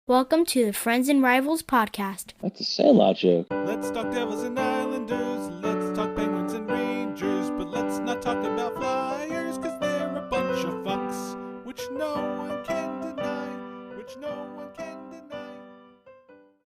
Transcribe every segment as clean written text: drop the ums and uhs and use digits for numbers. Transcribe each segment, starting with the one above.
Welcome to the Friends and Rivals podcast. That's a sellout joke. Let's talk Devils and Islanders, let's talk Penguins and Rangers, but let's not talk about Flyers, cause they're a bunch of fucks, which no one can deny,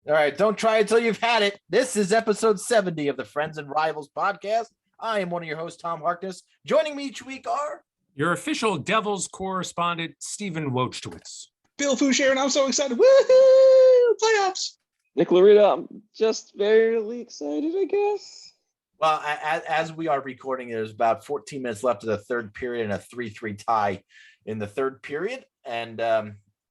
All right, don't try until you've had it. This is episode 70 of the Friends and Rivals podcast. I am one of your hosts, Tom Harkness. Joining me each week are your official Devils correspondent, Stephen Wojtowicz. Bill Foucher, and I'm so excited. Woohoo! Playoffs! Nick Larita, I'm just barely excited, I guess. Well, as we are recording, there's about 14 minutes left of the third period and a 3-3 tie in the third period. And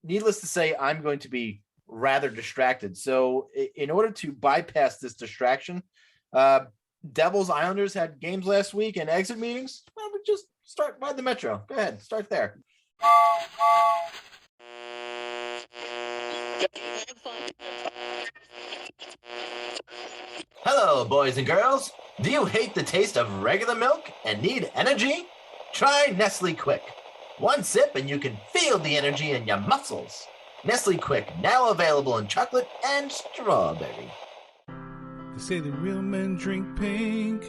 needless to say, I'm going to be rather distracted. So in order to bypass this distraction, Devils Islanders had games last week and exit meetings. Well, we just start by the Metro. Go ahead, start there. Hello, boys and girls. Do you hate the taste of regular milk and need energy? Try Nestle Quick. One sip and you can feel the energy in your muscles. Nestle Quick, now available in chocolate and strawberry. They say the real men drink pink,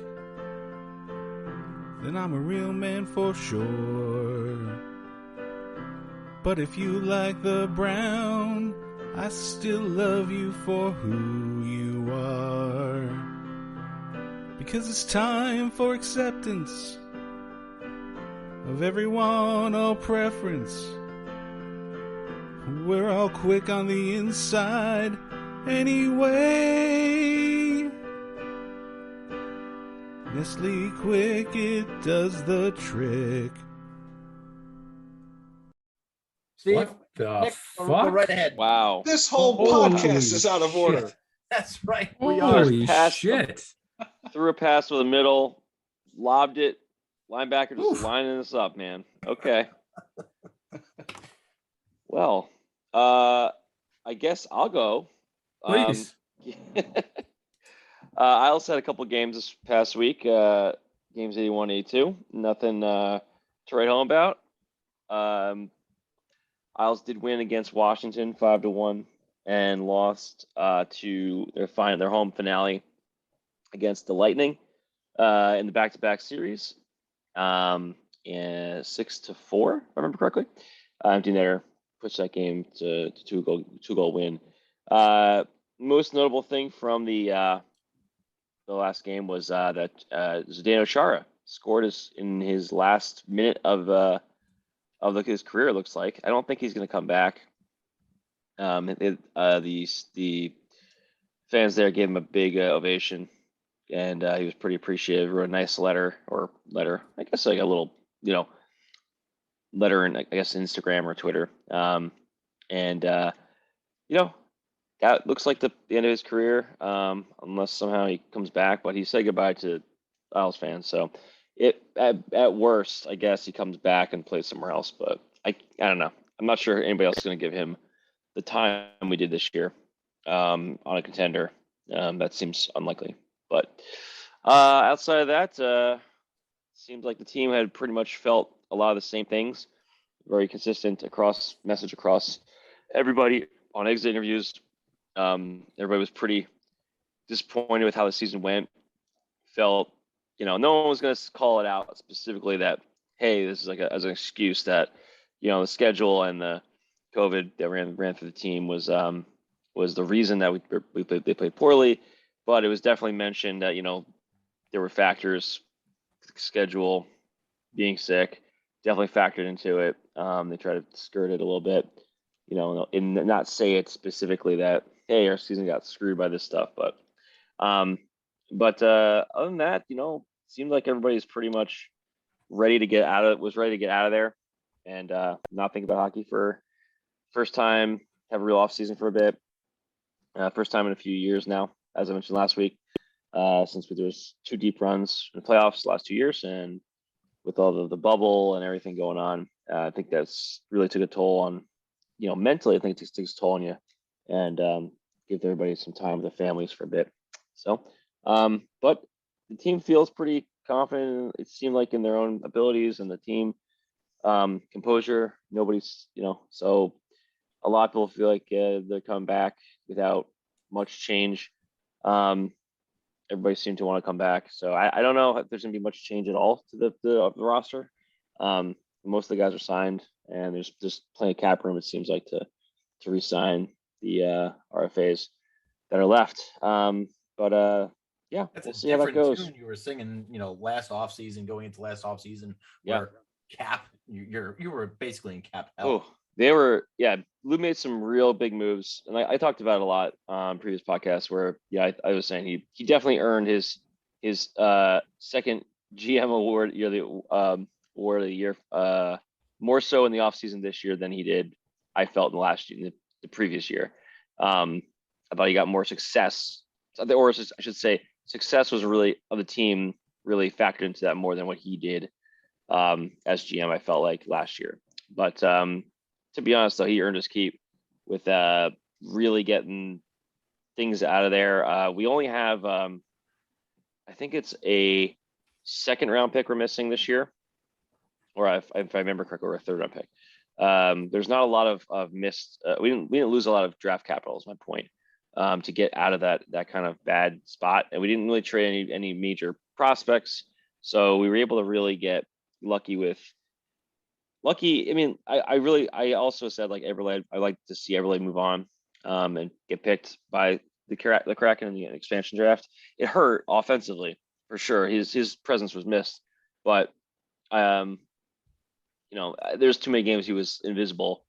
then I'm a real man for sure. But if you like the brown, I still love you for who you are. Because it's time for acceptance of everyone, all preference. We're all quick on the inside anyway. Nestle Quick, it does the trick. Steve, What the Nick, fuck? go right ahead. Wow. This whole Holy podcast is out of order. shit. That's right. We are. Holy Pass- shit. Threw a pass with the middle, lobbed it. Linebacker just Oof. lining this up, man. Okay. Well, I guess I'll go. Please. I also had a couple games this past week. Games 81, 82. Nothing to write home about. Isles did win against Washington 5-1 and lost to their home finale against the Lightning in the back-to-back series. And 6-4, if I remember correctly. Empty netter pushed that game to two-goal win. Most notable thing from the last game was that Zdeno Chara scored in his last minute of his career. It looks like. I don't think he's going to come back. The fans there gave him a big ovation, and he was pretty appreciative. Wrote a nice letter, I guess like a little, letter in, I guess, Instagram or Twitter. That looks like the end of his career, unless somehow he comes back. But he said goodbye to Isles fans, so at worst, I guess he comes back and plays somewhere else. But I don't know. I'm not sure anybody else is going to give him the time we did this year on a contender. That seems unlikely. But outside of that, seems like the team had pretty much felt a lot of the same things. Very consistent message across everybody on exit interviews. Everybody was pretty disappointed with how the season went. Felt, no one was going to call it out specifically that, hey, this is like as an excuse that, the schedule and the COVID that ran through the team was the reason that they played poorly. But it was definitely mentioned that, there were factors, schedule, being sick, definitely factored into it. They tried to skirt it a little bit, and not say it specifically that, hey, our season got screwed by this stuff. But other than that, seemed like everybody's pretty much ready to get out of there and not think about hockey for first time, have a real off season for a bit. First time in a few years now, as I mentioned last week, since there was 2 deep runs in the playoffs the last 2 years, and with all the bubble and everything going on, I think that's really took a toll on, mentally. I think it takes a toll on you, and give everybody some time with their families for a bit. So, but the team feels pretty confident. It seemed like in their own abilities and the team composure. Nobody's, so a lot of people feel like they're coming back without much change. Everybody seemed to want to come back, so I don't know if there's gonna be much change at all to the roster. Most of the guys are signed, and there's just plenty of cap room. It seems like to re-sign the RFAs that are left. Yeah, That's we'll a see how that different goes. tune you were singing, last offseason, going into last offseason, Yeah. where cap, you were basically in cap hell. Oh, they were, yeah. Lou made some real big moves, and I talked about it a lot on previous podcasts. Where, yeah, I was saying he definitely earned his second GM award, award of the year, more so in the offseason this year than he did, I felt, in the previous year. I thought he got more success, or I should say, success was really of the team really factored into that more than what he did as GM. I felt like last year, but to be honest, though, he earned his keep with really getting things out of there. We only have, I think it's a second round pick we're missing this year, or if I remember correctly, or a third round pick. There's not a lot of missed. We didn't lose a lot of draft capital, is my point, to get out of that kind of bad spot, and we didn't really trade any major prospects, so we were able to really get lucky. I mean, I also said, like, Eberle, I like to see Eberle move on and get picked by the Kraken in the expansion draft. It hurt offensively for sure. His presence was missed, but there's too many games he was invisible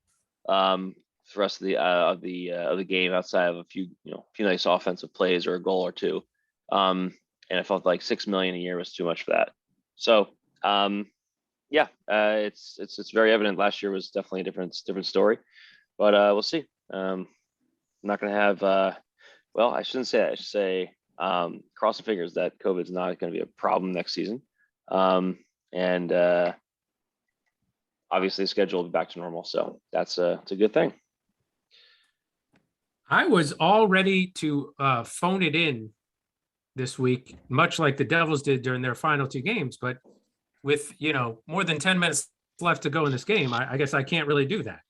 for the rest of the game, outside of a few nice offensive plays or a goal or two. And I felt like $6 million a year was too much for that. So yeah, it's very evident. Last year was definitely a different story, but we'll see. I'm not going to have. Well, I shouldn't say that. I should say cross the fingers that COVID is not going to be a problem next season, and obviously the schedule will be back to normal. So it's a good thing. I was all ready to phone it in this week, much like the Devils did during their final two games, but with more than 10 minutes left to go in this game, I guess I can't really do that.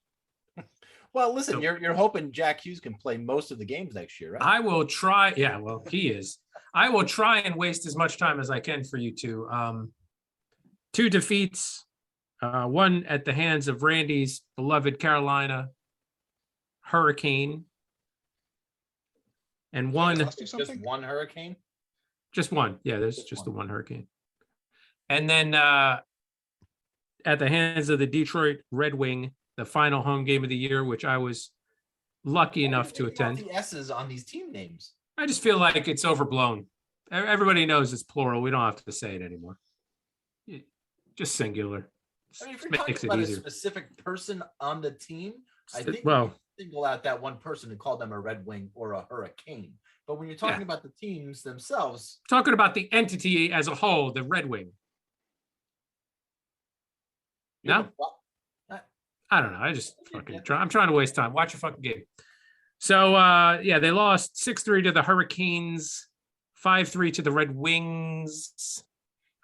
Well, listen, you're hoping Jack Hughes can play most of the games next year, right? I will try. Yeah, well, he is. I will try and waste as much time as I can for you two. 2 defeats, one at the hands of Randy's beloved Carolina Hurricane, and one. Just one Hurricane? Just one. Yeah, there's just the one Hurricane. And then at the hands of the Detroit Red Wing, the final home game of the year, which I was lucky enough to attend. The S's on these team names. I just feel like it's overblown. Everybody knows it's plural. We don't have to say it anymore. Just singular. I mean, if you're talking about a specific person on the team, I think you single out that one person and call them a Red Wing or a Hurricane. But when you're talking about the teams themselves, talking about the entity as a whole, the Red Wing. No, I don't know. I just fucking try. I'm trying to waste time. Watch a fucking game. So they lost 6-3 to the Hurricanes, 5-3 to the Red Wings.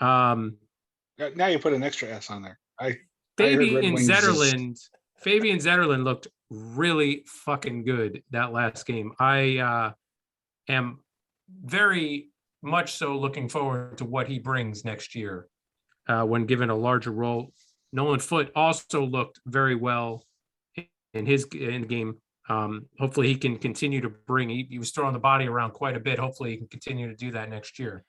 Now you put an extra S on there. Fabian Zetterlund looked really fucking good that last game. I am very much so looking forward to what he brings next year when given a larger role. Nolan Foote also looked very well in his game. Hopefully he can continue to bring, he was throwing the body around quite a bit. Hopefully he can continue to do that next year.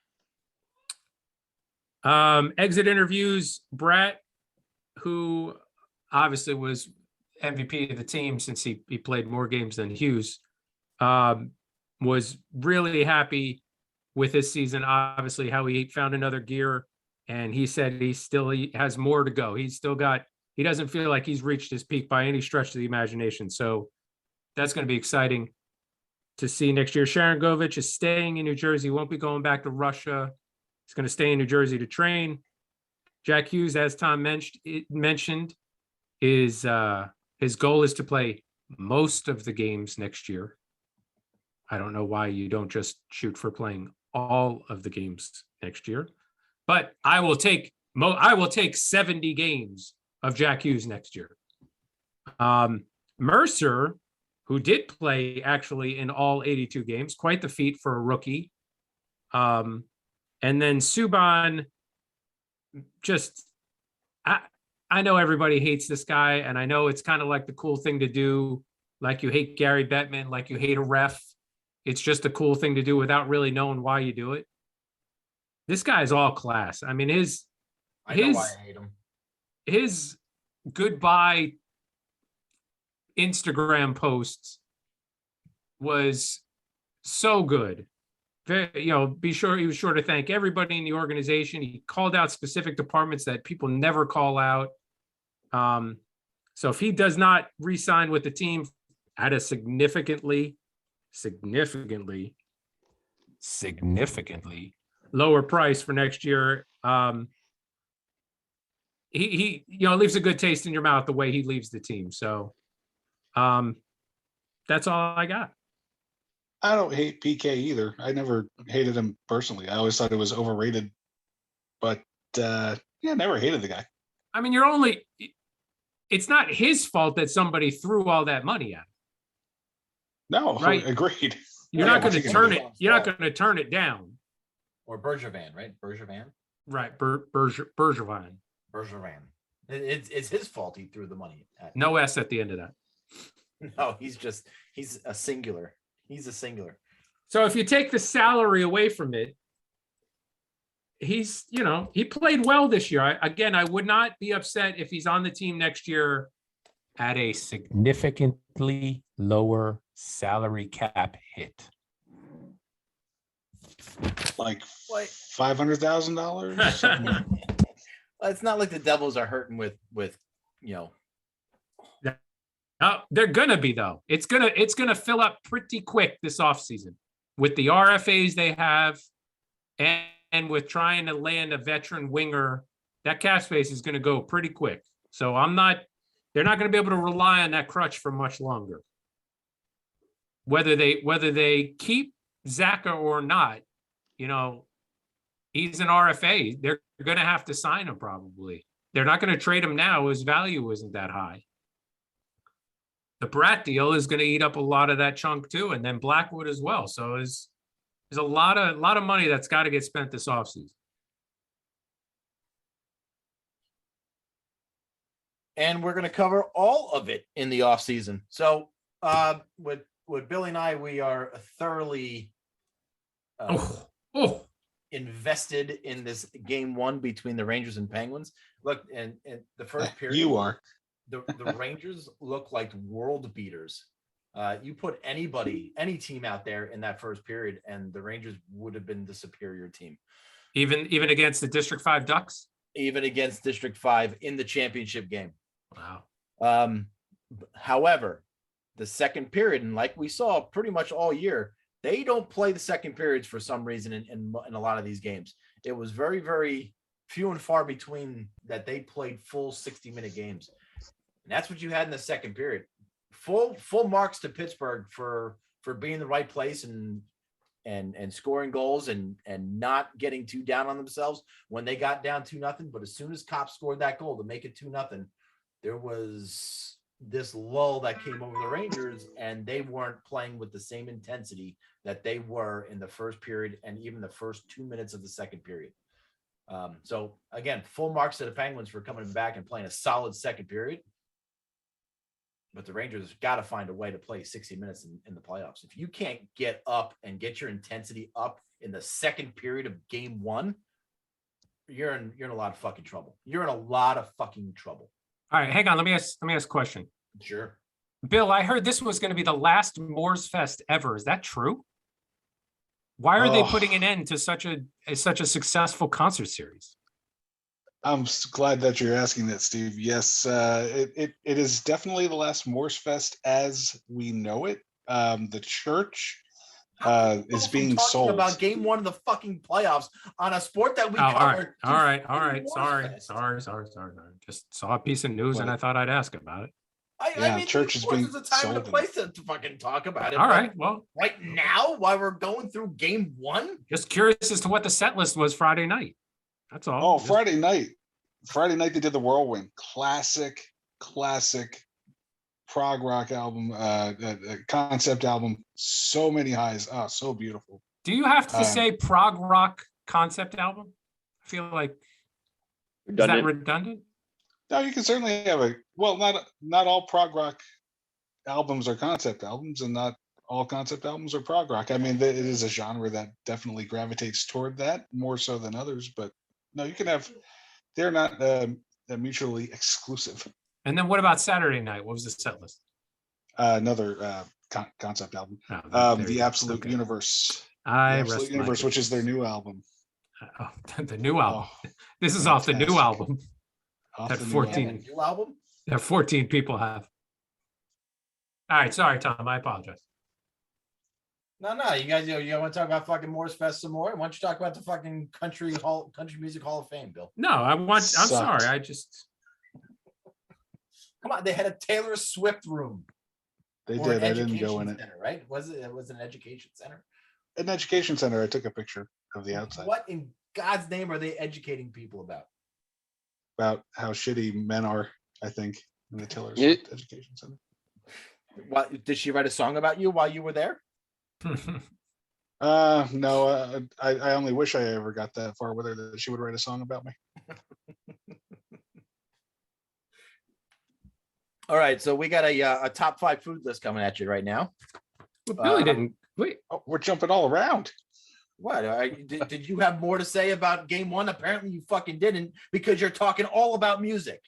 Exit interviews, Brett, who obviously was MVP of the team since he played more games than Hughes, was really happy with his season. Obviously how he found another gear, and he said he has more to go. He doesn't feel like he's reached his peak by any stretch of the imagination. So that's going to be exciting to see next year. Sharon Govich is staying in New Jersey, won't be going back to Russia. He's going to stay in New Jersey to train. Jack Hughes, as Tom mentioned, his goal is to play most of the games next year. I don't know why you don't just shoot for playing all of the games next year, but I will take 70 games of Jack Hughes next year. Mercer, who did play actually in all 82 games, quite the feat for a rookie. And then Subban, just I know everybody hates this guy, and I know it's kind of like the cool thing to do, like you hate Gary Bettman, like you hate a ref. It's just a cool thing to do without really knowing why you do it. This guy's all class. I mean, I know why I hate him. his goodbye Instagram posts was so good. He was sure to thank everybody in the organization. He called out specific departments that people never call out. So if he does not re-sign with the team at a significantly lower price for next year, he leaves a good taste in your mouth the way he leaves the team. So that's all I got. I don't hate PK either. I never hated him personally. I always thought it was overrated, but never hated the guy. I mean, it's not his fault that somebody threw all that money at him. No, Right. agreed. You're not going to turn it. You're not going to turn it down. Or Bergevin, right? Bergevin. Right. Bergevin. Bergevin. It's his fault he threw the money at. No S at the end of that. No, he's a singular. He's a singular. So if you take the salary away from it, he played well this year. I would not be upset if he's on the team next year at a significantly lower salary cap hit. Like $500,000. Well, it's not like the Devils are hurting with They're gonna be though. It's gonna fill up pretty quick this offseason with the RFAs they have, and with trying to land a veteran winger. That cap space is gonna go pretty quick. So they're not gonna be able to rely on that crutch for much longer. Whether they keep Zaka or not, he's an RFA. They're gonna have to sign him probably. They're not gonna trade him now. His value isn't that high. The Bratt deal is going to eat up a lot of that chunk too, and then Blackwood as well. So there's a lot of money that's got to get spent this offseason. And we're going to cover all of it in the offseason. So with Billy and I, we are thoroughly invested in this game one between the Rangers and Penguins. Look, and the first period, You are. The Rangers look like world beaters. You put any team out there in that first period, and the Rangers would have been the superior team. Even against the District 5 Ducks? Even against District 5 in the championship game. Wow. However, the second period, and like we saw pretty much all year, they don't play the second periods for some reason in a lot of these games. It was very, very few and far between that they played full 60-minute games. And that's what you had in the second period. Full marks to Pittsburgh for being in the right place and scoring goals and not getting too down on themselves when they got down 2-0. But as soon as Kopp scored that goal to make it 2-0, there was this lull that came over the Rangers, and they weren't playing with the same intensity that they were in the first period and even the first 2 minutes of the second period. So again, full marks to the Penguins for coming back and playing a solid second period. But the Rangers got to find a way to play 60 minutes in the playoffs. If you can't get up and get your intensity up in the second period of game one, you're in a lot of fucking trouble. You're in a lot of fucking trouble. All right, hang on. Let me ask a question. Sure. Bill, I heard this was going to be the last Moors Fest ever. Is that true? Why are they putting an end to such a successful concert series? I'm glad that you're asking that, Steve. Yes, it is definitely the last Morse Fest as we know it. The church is being sold. About game one of the fucking playoffs on a sport that we covered. All right. Morse Sorry. Just saw a piece of news and I thought I'd ask about it. I mean, church is being there's a time and a sold. place to fucking talk about it. All right. Well, right now, while we're going through game one, just curious as to what the set list was Friday night. That's all. Oh, Friday night they did the Whirlwind. Classic prog rock album, concept album. So many highs. Oh, so beautiful. Do you have to say prog rock concept album? I feel like is that redundant? No, you can certainly have not all prog rock albums are concept albums, and not all concept albums are prog rock. I mean, it is a genre that definitely gravitates toward that more so than others. But no, you can have. They're not mutually exclusive. And then what about Saturday Night? What was the set list? Another concept album. The Absolute Universe. The Absolute Universe, which is their new album. The new album. This is off the new album. That 14 new album. That 14 people have. All right, sorry, Tom. I apologize. No, you guys, you want to talk about fucking Morris Fest some more? Why don't you talk about the fucking Country Music Hall of Fame, Bill? No, I'm sorry. I just come on. They had a Taylor Swift room. They did. I didn't go in it. Center, right? It was an education center. An education center. I took a picture of the outside. What in God's name are they educating people about? About how shitty men are, I think, in the Taylor Swift Education Center. What did she write a song about you while you were there? No, I only wish I ever got that far with her that she would write a song about me. All right, so we got a top 5 food list coming at you right now. Well, Billy didn't wait. Oh, we're jumping all around. What? Did you have more to say about game 1? Apparently you fucking didn't, because you're talking all about music.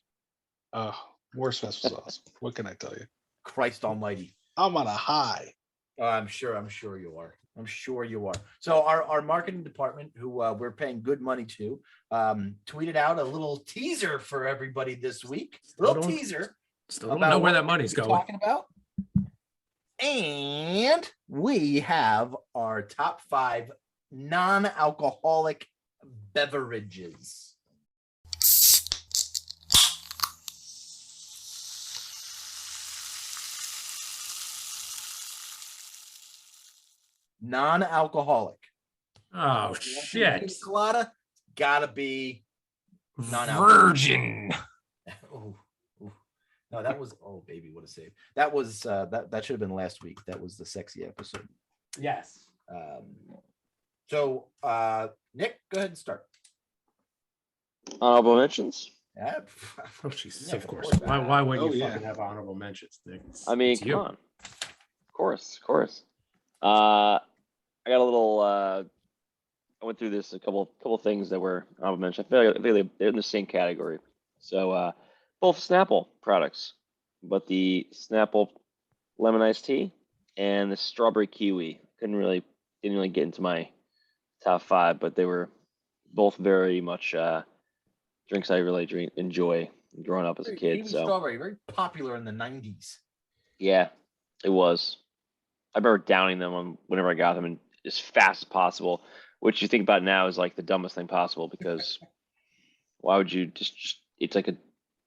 Oh, Morris Fest was awesome. What can I tell you? Christ almighty. I'm on a high. I'm sure you are. I'm sure you are. So our marketing department, who we're paying good money to, tweeted out a little teaser for everybody this week. Still don't know where that money's going. Talking about. And we have our top 5 non-alcoholic beverages. Non-alcoholic. Oh shit! Colada gotta be virgin. Oh, no, that was baby, what a save. That was that should have been last week. That was the sexy episode. Yes. So Nick, go ahead and start. Honorable mentions. Yeah. Oh Jesus! Of course. Why wouldn't you fucking have honorable mentions, Nick? I mean, come on. Of course. I got a little. I went through this a couple things that were honorable mentions. I feel like they're in the same category. So both Snapple products, but the Snapple lemon iced tea and the strawberry kiwi didn't really get into my top 5, but they were both very much drinks I really enjoy growing up as a kid. So strawberry, very popular in the 90s. Yeah, it was. I remember downing them whenever I got them and as fast as possible, which you think about now is like the dumbest thing possible, because why would you just it's like a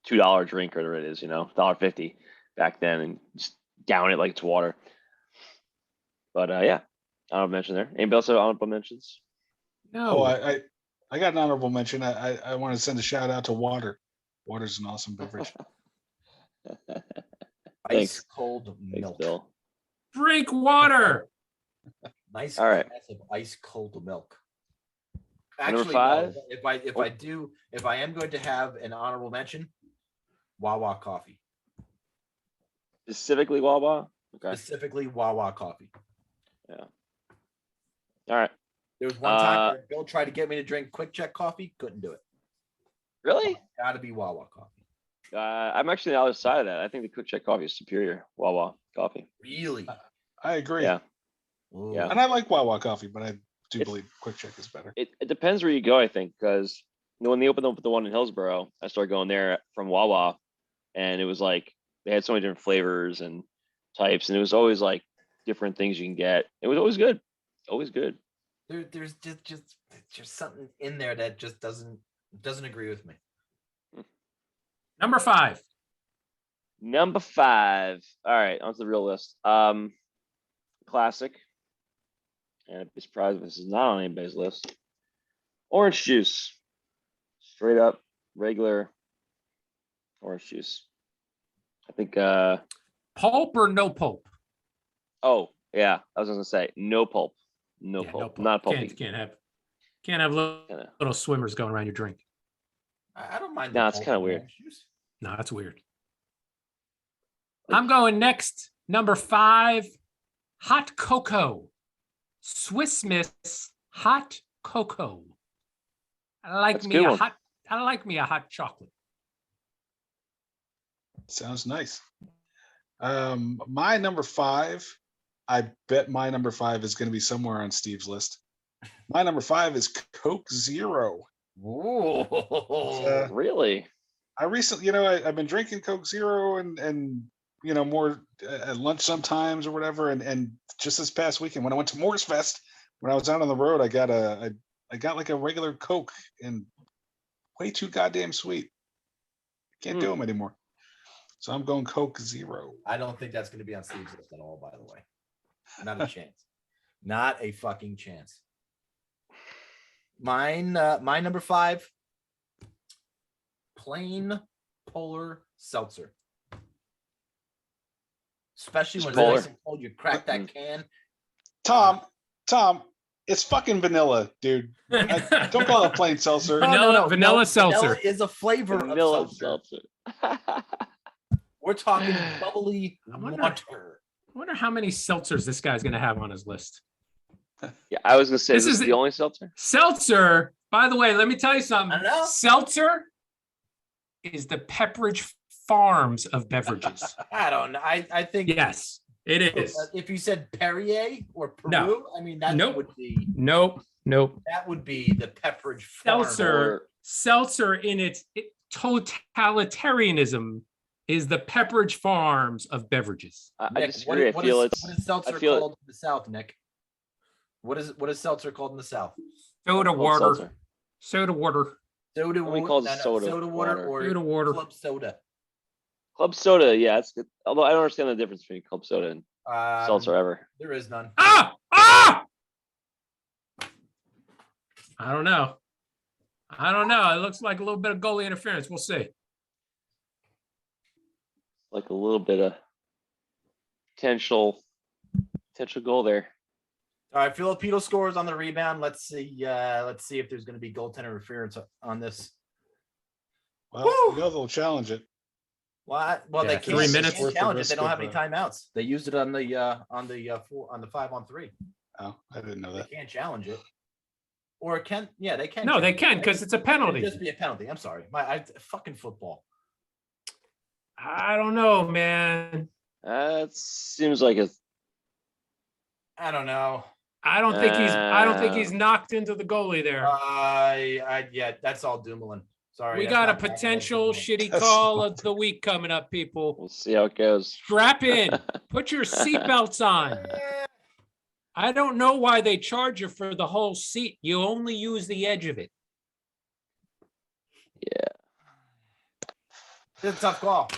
$2 drink, or it is, $1.50 back then, and just down it like it's water. But yeah, honorable mention there. Anybody else have honorable mentions? No. I got an honorable mention. I want to send a shout out to water. Water's an awesome beverage. Ice cold milk. Thanks, Bill. Drink water. Nice All right. glass of ice cold milk. Number Actually, 5. No, if I am going to have an honorable mention, Wawa coffee. Specifically Wawa? Okay. Specifically Wawa coffee. Yeah. All right. There was one time where Bill tried to get me to drink Quick Check coffee. Couldn't do it. Really? Gotta be Wawa coffee. I'm actually on the other side of that. I think the Quick Check coffee is superior. Wawa coffee. Really? I agree. Yeah. Ooh. Yeah. And I like Wawa coffee, but I do believe Quick Check is better. It depends where you go, I think, because when they opened up the one in Hillsborough, I started going there from Wawa, and it was like they had so many different flavors and types, and it was always like different things you can get. It was always good. Always good. There's just something in there that just doesn't agree with me. Number 5. Number 5. All right, onto the real list. Classic. And I'd be surprised if this is not on anybody's list. Orange juice. Straight up, regular orange juice. I think Pulp or no pulp? Oh, yeah. I was gonna say no pulp. No Yeah, pulp. Not pulpy. Can't have Kinda- little swimmers going around your drink. I don't mind. No, the it's pulp kinda in weird. orange juice. No, that's weird. I'm going next. Number 5, hot cocoa. Swiss Miss hot cocoa. That's a good one. I like me a hot chocolate. Sounds nice. My number 5, I bet my number 5 is going to be somewhere on Steve's list. My number 5 is Coke Zero. Ooh. Really? I recently, I've been drinking Coke Zero and more at lunch sometimes or whatever. And just this past weekend when I went to Morris Fest, when I was out on the road, I got like a regular Coke and way too goddamn sweet. Can't do them anymore. So I'm going Coke Zero. I don't think that's going to be on Steve's list at all, by the way. Not a chance. Not a fucking chance. My number 5, plain polar seltzer. Especially when it's Polar. nice and cold, you crack that can. Tom, it's fucking vanilla, dude. Don't call it plain seltzer. Vanilla seltzer. Vanilla is a flavor Vanilla of seltzer. seltzer. We're talking bubbly I wonder- water. I wonder how many seltzers this guy's going to have on his list. Yeah, I was gonna say This this is is the only seltzer. Seltzer, by the way, let me tell you something. I know. Seltzer is the Pepperidge Farms of beverages. I don't know. I think Yes, it is. if you said Perrier or Peru, No. I mean that Nope. would be Nope. the Pepperidge Farm. Seltzer in its totalitarianism is the Pepperidge Farms of beverages. I Nick, disagree. I feel it's. what is seltzer I feel called in the South, Nick? What is seltzer called in the South? Soda called water. seltzer. Soda water. Soda Nobody water. calls it soda water water. or Soda water. club soda. Club soda, yeah, it's good. Although I don't understand the difference between club soda and seltzer ever. There is none. Ah! I don't know. It looks like a little bit of goalie interference. We'll see. Like a little bit of potential goal there. All right, Filipino scores on the rebound. Let's see if there's going to be goaltender interference on this. Well, Woo! they'll challenge it. Well, Yeah, they can't, 3 minutes. they can't challenge it. Worth They the don't have any risk of, timeouts. They used it on the 5-on-3. Oh, I didn't know They that. can't challenge it. Or can they can. No, they challenge can it. because it's a It'd penalty. just be a penalty. I'm sorry. Fucking football. I don't know, man. It seems like it's I don't know. I don't think he's knocked into the goalie there. Yeah, that's all Dumoulin. Sorry. We that's got a not bad. potential shitty That's call not of the week coming up, people. we'll see how it goes. Strap in. Put your seatbelts on. I don't know why they charge you for the whole seat. You only use the edge of it. It's a tough call.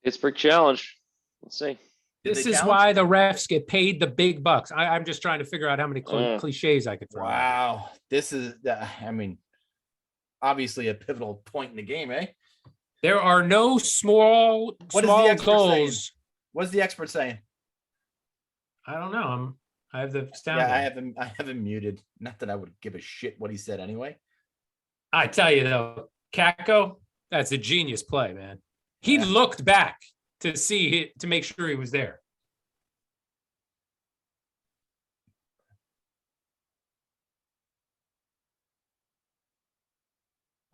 Pittsburgh challenge. Let's see. Did This they is challenge? why the refs get paid the big bucks. I'm just trying to figure out how many cliches I could throw. out. Wow. This is, obviously a pivotal point in the game, eh? There are no small What is the expert goals. What's the expert saying? I don't know. I have the sound. Yeah, on. I have him muted. Not that I would give a shit what he said anyway. I tell you though, Kako, that's a genius play, man. He Yeah. looked back to make sure he was there.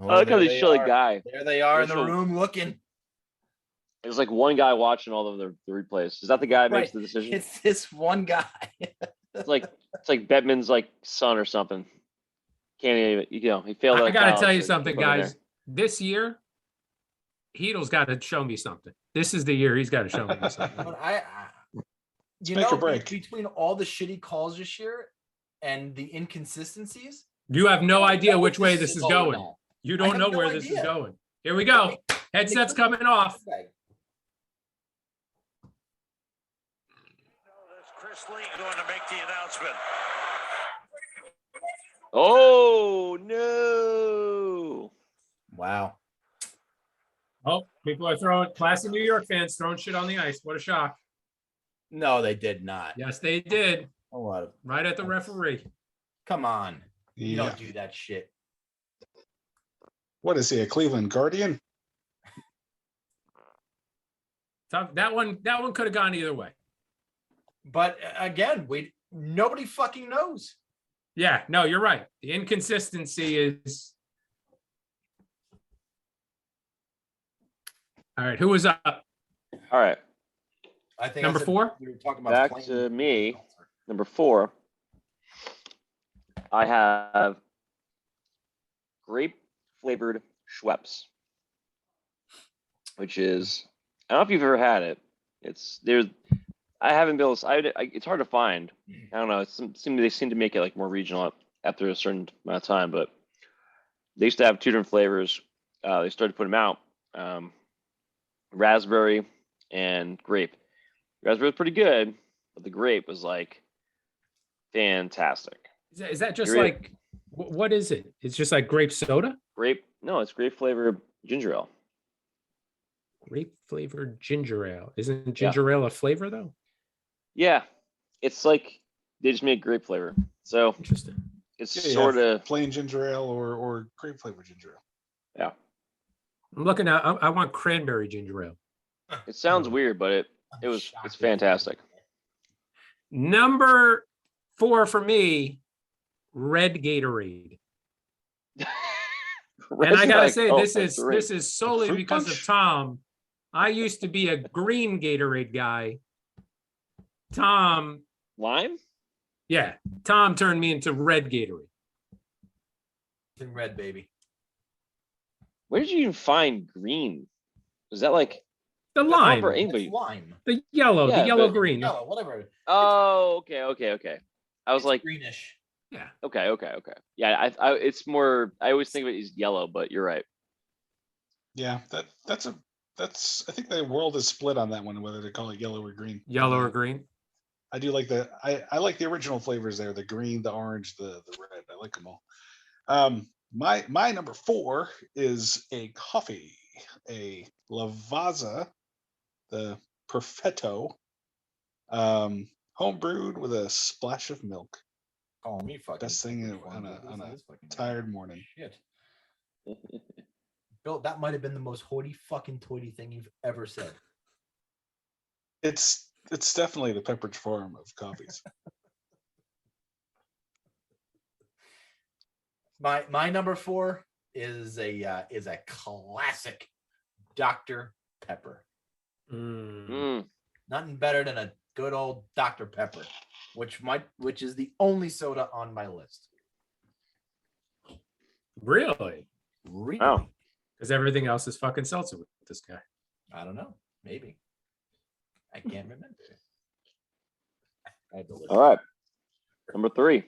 I like how there they show the are. guy. There they are in the There's a- room looking. There's like one guy watching all of the replays. Is that the guy that makes Right. the decision? It's this one guy. It's like Bettman's like son or something. Can't even he failed. I out of got to college, tell you so something, put him in guys. This year, Heedle's got to show me something. This is the year he's got to show me something. But you make know, or break. between all the shitty calls this year and the inconsistencies, You have no I idea know which what way this is going. at. You I don't have know no where this is idea. going. Here we go. Headsets coming off. Okay. That's Chris Lee going to make the announcement. Oh no! Wow. Oh, People are throwing classy New York fans throwing shit on the ice. What a shock. No, they did not. Yes, they did. A lot of. Right at the referee. Come on. You Yeah. don't do that shit. What is he, a Cleveland Guardian? Tough. That one could have gone either way. But again, nobody fucking knows. Yeah, no, you're right. The inconsistency is. All right, who was up? All right. I think Number 4? We were talking about Back playing- to me. Number 4. I have grape flavored Schweppes, which is, I don't know if you've ever had it. I haven't been able to, it's hard to find. I don't know. They seem to make it like more regional after a certain amount of time, but they used to have 2 different flavors. They started putting them out. Raspberry and grape. Raspberry was pretty good, but the grape was like fantastic. Is that just You're like, what is it? It's just like grape soda? Grape? No, it's grape flavored ginger ale. Grape flavored ginger ale. Isn't ginger ale a flavor though? Yeah, it's like they just made grape flavor. So Interesting. it's Yeah, you sort have of plain ginger ale or grape flavored ginger ale. yeah. I'm looking at, I want cranberry ginger ale. It sounds weird, but it's fantastic. Number 4 for me, red Gatorade. And I gotta say, this is solely Fruit because punch? of Tom. I used to be a green Gatorade guy. Tom lime. Tom turned me into red Gatorade. in red, baby. Where did you even find green? Was that like The that's not lime, for It's anybody? lime. the yellow Yeah, but- green. Yellow, whatever. Oh, okay. I was It's like, greenish. Yeah. okay. Yeah, it's more. I always think of it as yellow, but you're right. Yeah, that's I think the world is split on that one, whether to call it yellow or green. Yellow or green. I do like I like the original flavors there, the green, the orange, the red. I like them all. My number 4 is a coffee, a Lavazza, the Perfetto, home brewed with a splash of milk. Call me fucking. Best thing on a tired morning. Shit. Bill, that might have been the most hoity thing you've ever said. It's definitely the Pepperidge Farm of coffees. My number 4 is a classic Dr. Pepper. Mm. Nothing better than a good old Dr. Pepper, which is the only soda on my list. Really? Really? Wow. Because everything else is fucking seltzer with this guy. I don't know. Maybe. I can't remember. I have to look. All right. Number 3.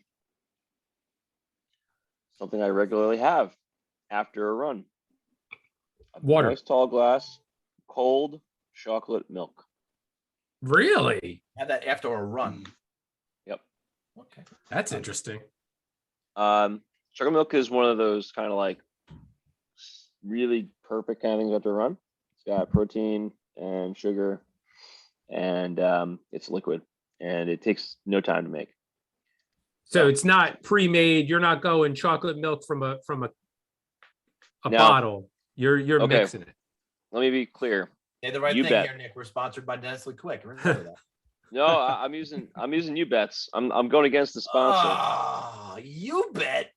Something I regularly have after a run. A Water. Nice tall glass, cold chocolate milk. Really? Have that after a run. Yep. Okay. That's interesting. Chocolate milk is one of those kind of like really perfect kind of things after a run. It's got protein and sugar, and it's liquid, and it takes no time to make. So it's not pre-made. You're not going chocolate milk from a No. bottle. You're Okay. mixing it. Let me be clear. Hey, the right You thing bet. here, Nick. We're sponsored by Nestle Quick. Remember that. No, I'm using you bets. I'm going against the sponsor. Ah, you bet.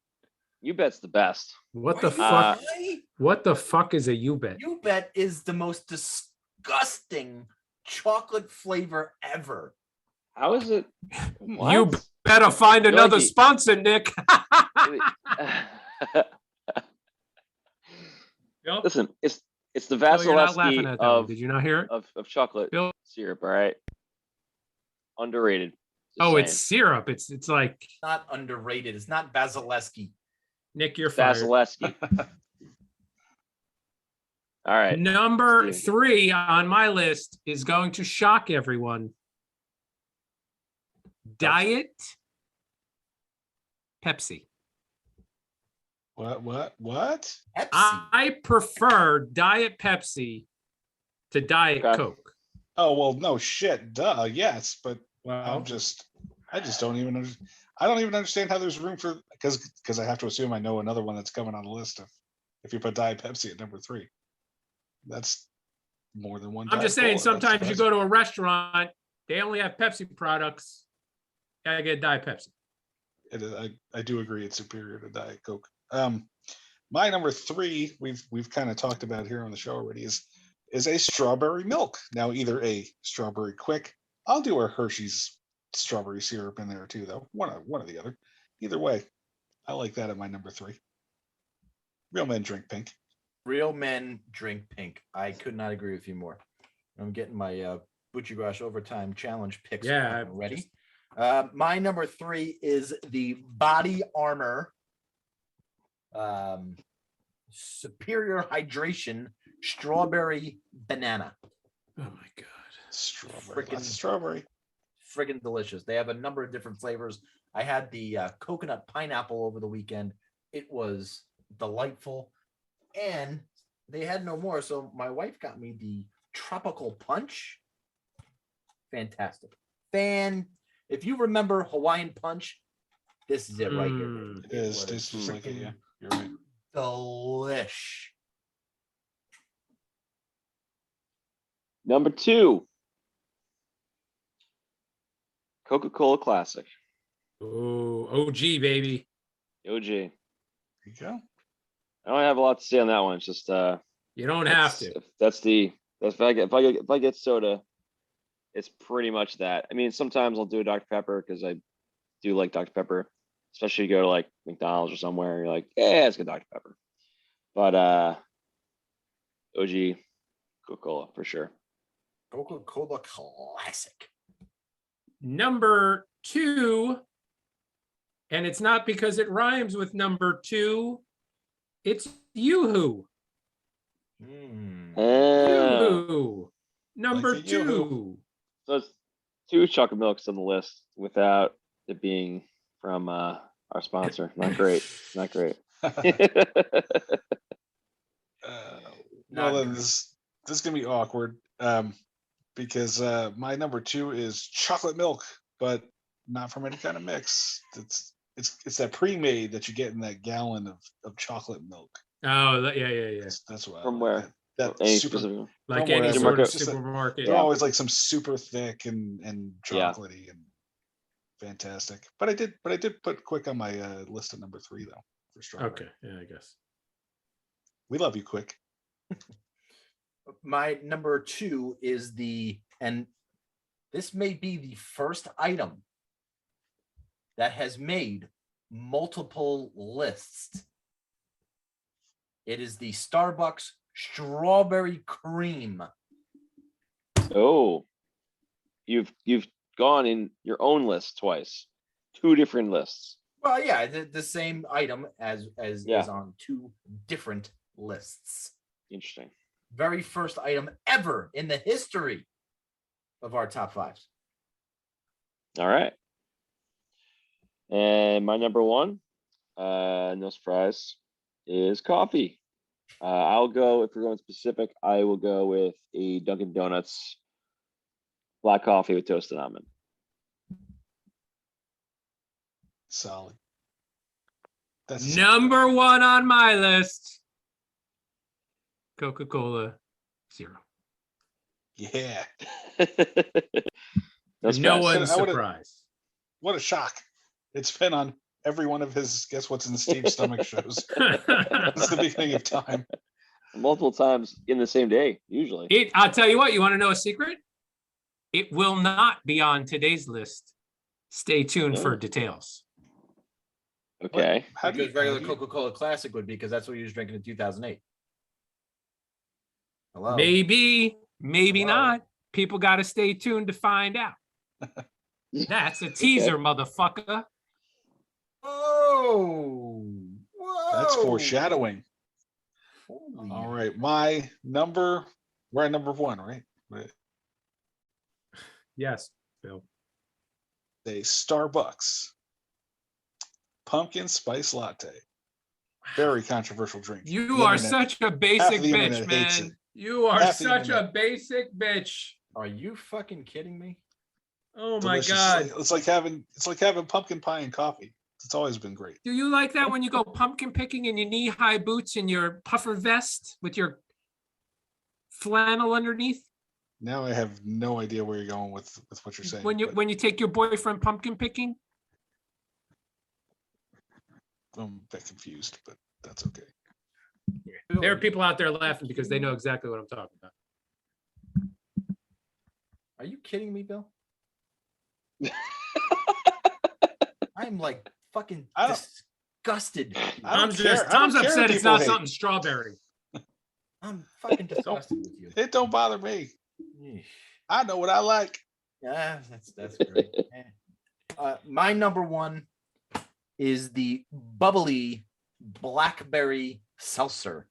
You bet's the best. What the Are you fuck? kidding? What the fuck is a U bet? You bet is the most disgusting chocolate flavor ever. How is it? You What? better find You're another like sponsor, Nick. Bill? Listen, it's the Bill, you're not laughing Vasilevsky at that one. of, Did you not hear it? of chocolate Bill? syrup. All right, underrated. Just Oh, saying. it's syrup. It's like It's not underrated. It's not Vasilevsky. Nick, you're fired. Vasilevsky. All right. Number Steve. 3 on my list is going to shock everyone. Diet Pepsi. What? Pepsi. I prefer Diet Pepsi to Diet Okay. Coke. Oh well, no shit, duh, yes, but Well, I just don't even I don't even understand how there's room for because I have to assume I know another one that's coming on the list if you put Diet Pepsi at number 3. That's more than one. I'm just saying, sometimes you go to a restaurant, they only have Pepsi products. Gotta get Diet Pepsi. I do agree it's superior to Diet Coke. My number 3, we've kind of talked about here on the show already, is a strawberry milk. Now, either a strawberry quick, I'll do a Hershey's strawberry syrup in there too, though. One or the other. Either way, I like that at my number 3. Real men drink pink. Real men drink pink. I could not agree with you more. I'm getting my Butchie Brush Overtime Challenge picks Yeah, ready. My number 3 is the Body Armor Superior Hydration Strawberry Banana. Oh my God. Strawberry. Frickin' Lots of strawberry. Friggin' delicious. They have a number of different flavors. I had the coconut pineapple over the weekend. It was delightful. And they had no more. So my wife got me the tropical punch. Fantastic. If you remember Hawaiian Punch, this is it right here. Mm. It is. Tastes just like it, yeah. You're right. Delish. Number 2, Coca-Cola Classic. Oh, OG, baby. OG. There you go. I don't have a lot to say on that one. It's just You don't have to. if I get soda, it's pretty much that. I mean, sometimes I'll do a Dr. Pepper because I do like Dr. Pepper, especially you go to like McDonald's or somewhere and you're like, yeah, let's get Dr. Pepper. But OG Coca-Cola for sure. Coca-Cola Classic. Number 2, and it's not because it rhymes with number 2. It's Yoo-Hoo. Yoo-Hoo. Number Like the 2. Yoo-Hoo. So it's 2 chocolate milks on the list without it being from our sponsor. Not great. Not great. Well, then this is gonna be awkward because my number 2 is chocolate milk, but not from any kind of mix. It's that pre-made that you get in that gallon of chocolate milk. Oh, yeah. That's what. From I like. where? That Any super. specific? Like From any wherever. sort of Just that- supermarket. They're always like some super thick and Yeah. chocolatey and fantastic. But I did put Quick on my list of number 3 though for strawberry. Okay, yeah, I guess. We love you, Quick. My number 2 is and this may be the first item that has made multiple lists. It is the Starbucks Strawberry Cream. Oh, you've gone in your own list twice. 2 different lists. Well, yeah, the same item as Yeah. is on 2 different lists. Interesting. Very first item ever in the history of our top 5s. All right. And my number 1, no surprise, is coffee. I'll go, if we're going specific, I will go with a Dunkin' Donuts black coffee with toasted almond. Solid. That's Number 1 on my list. Coca-Cola Zero. Yeah. No No surprise. one's I would've- surprised. What a shock. It's been on every one of his Guess What's in Steve's Stomach shows since the beginning of time. Multiple times in the same day, usually. I'll tell you what, you want to know a secret? It will not be on today's list. Stay tuned for Oh. details. Okay. How do Because you, regular Coca-Cola Classic would be, because that's what you was drinking in 2008. Hello. Maybe Hello? not. People got to stay tuned to find out. That's a teaser, motherfucker. Oh, That's whoa. foreshadowing. Holy All right. We're at number 1, right? Yes, Bill. A Starbucks pumpkin spice latte. Very controversial drink. You The are internet- such a half basic of the bitch, internet hates man. it. You are Caffeine such in a basic bitch. Are you fucking kidding me? Oh my Delicious. God. It's like having pumpkin pie and coffee. It's always been great. Do you like that when you go pumpkin picking in your knee-high boots and your puffer vest with your flannel underneath? Now I have no idea where you're going with what you're saying. When you but when you take your boyfriend pumpkin picking? I'm a bit confused, but that's okay. There are people out there laughing because they know exactly what I'm talking about. Are you kidding me, Bill? I'm like fucking I don't- disgusted. I don't Tom's care. just I don't Tom's care if upset it's people not hate. something strawberry. I'm fucking disgusted with you. It don't bother me. Yeesh. I know what I like. Yeah, that's great. My number one is the bubbly blackberry seltzer.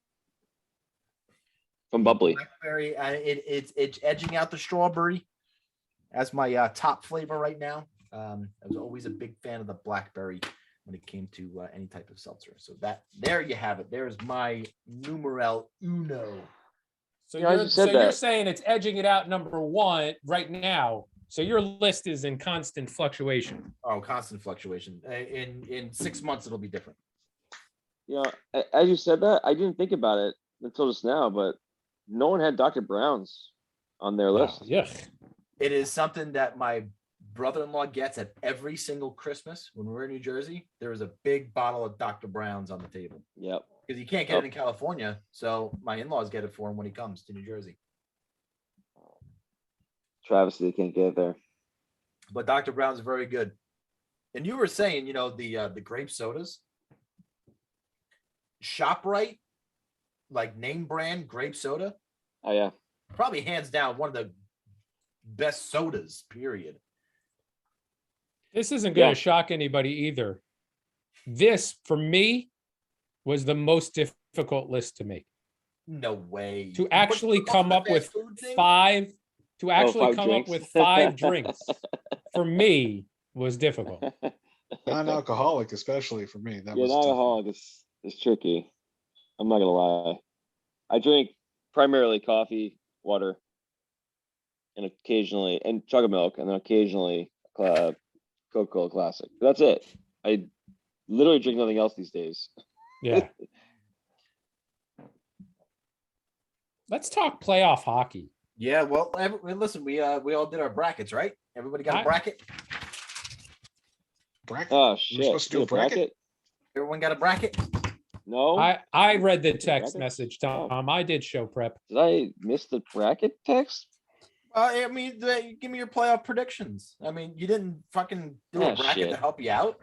From Bubbly. Blackberry, it's edging out the strawberry as my top flavor right now. I was always a big fan of the blackberry when it came to any type of seltzer. So there you have it. There's my numero uno. So Yeah, I you're just said you're that. saying it's edging it out number one right now. So your list is in constant fluctuation. Oh, constant fluctuation. In 6 months, it'll be different. You know, as you said that, I didn't think about it until just now, but no one had Dr. Brown's on their list. Yeah. It is something that my brother-in-law gets at every single Christmas when we're in New Jersey. There is a big bottle of Dr. Brown's on the table Yep. because you can't get it in California. So my in-laws get it for him when he comes to New Jersey. Travesty, can't get it there. But Dr. Brown's very good. And you were saying, the grape sodas, ShopRite, like name brand grape soda, Oh yeah. probably hands down one of the best sodas, period. This isn't going Yeah. to shock anybody either. This, for me, was the most difficult list to make. No way. To actually come up with five come drinks? up with 5 drinks for me was difficult. Non-alcoholic, especially for me. That Yeah, was not tough. alcoholic is tricky. I'm not gonna lie. I drink primarily coffee, water, and occasionally chocolate milk, and then occasionally Coca-Cola Classic. That's it. I literally drink nothing else these days. Yeah. Let's talk playoff hockey. Yeah, well, listen, we all did our brackets, right? Everybody got a bracket? Bracket? Oh We're shit! supposed to do You a got bracket? Everyone got a bracket? No. I read the text Brackets? message, Tom. I did show prep. Did I miss the bracket text? I mean, give me your playoff predictions. I mean, you didn't fucking do a Ah, bracket shit. to help you out.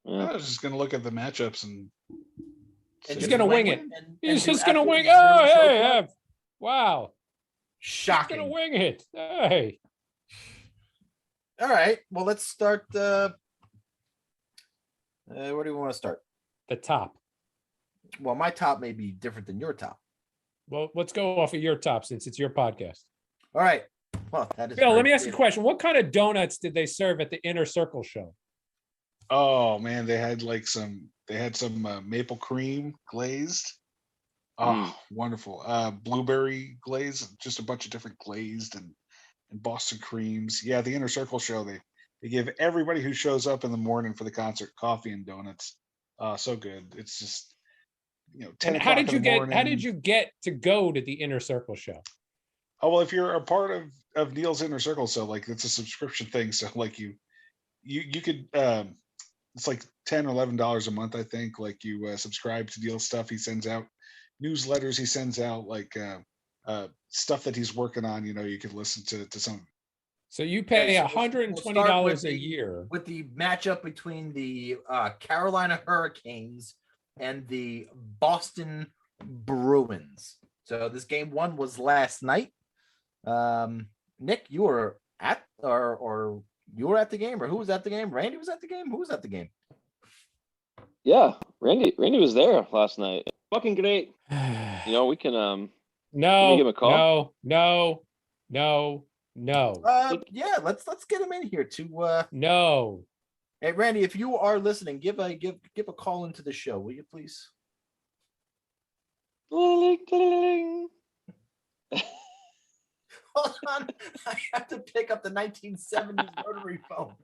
Yeah. I was just gonna look at the matchups and And He's just gonna wing it. and He's do just gonna wing. absolutely Oh, zero show hey, prep? wow. He's Shocking. gonna wing it. Hey. All right. Well, let's start. Where do we want to start? The top. Well, my top may be different than your top. Well, let's go off of your top since it's your podcast. All right. Well, that is Bill, very let me ask you a creative. question. What kind of donuts did they serve at the Inner Circle show? oh man, they had some maple cream glazed. Oh, wonderful. Blueberry glaze, just a bunch of different glazed and Boston creams. Yeah, the Inner Circle show, they give everybody who shows up in the morning for the concert coffee and donuts. So good. It's just 10 And how o'clock did in you the get? How morning. did you get to go to the Inner Circle show? Oh well, if you're a part of Neil's Inner Circle, so like it's a subscription thing. So like you could it's like $10 or $11 a month, I think. Like you subscribe to Neil's stuff. He sends out newsletters. He sends out like stuff that he's working on. You could listen to some. So you pay Okay, so we'll $120 start with a the- year. With the matchup between the Carolina Hurricanes and the Boston Bruins. So this game 1 was last night. Nick, you were at or you were at the game, or who was at the game? Randy was at the game. Who was at the game? Yeah, Randy was there last night. Fucking great. We can No, give him a call? no. Yeah, let's get him in here to. No. Hey, Randy, if you are listening, give a call into the show, will you please? Ding. Hold on. I have to pick up the 1970s rotary phone.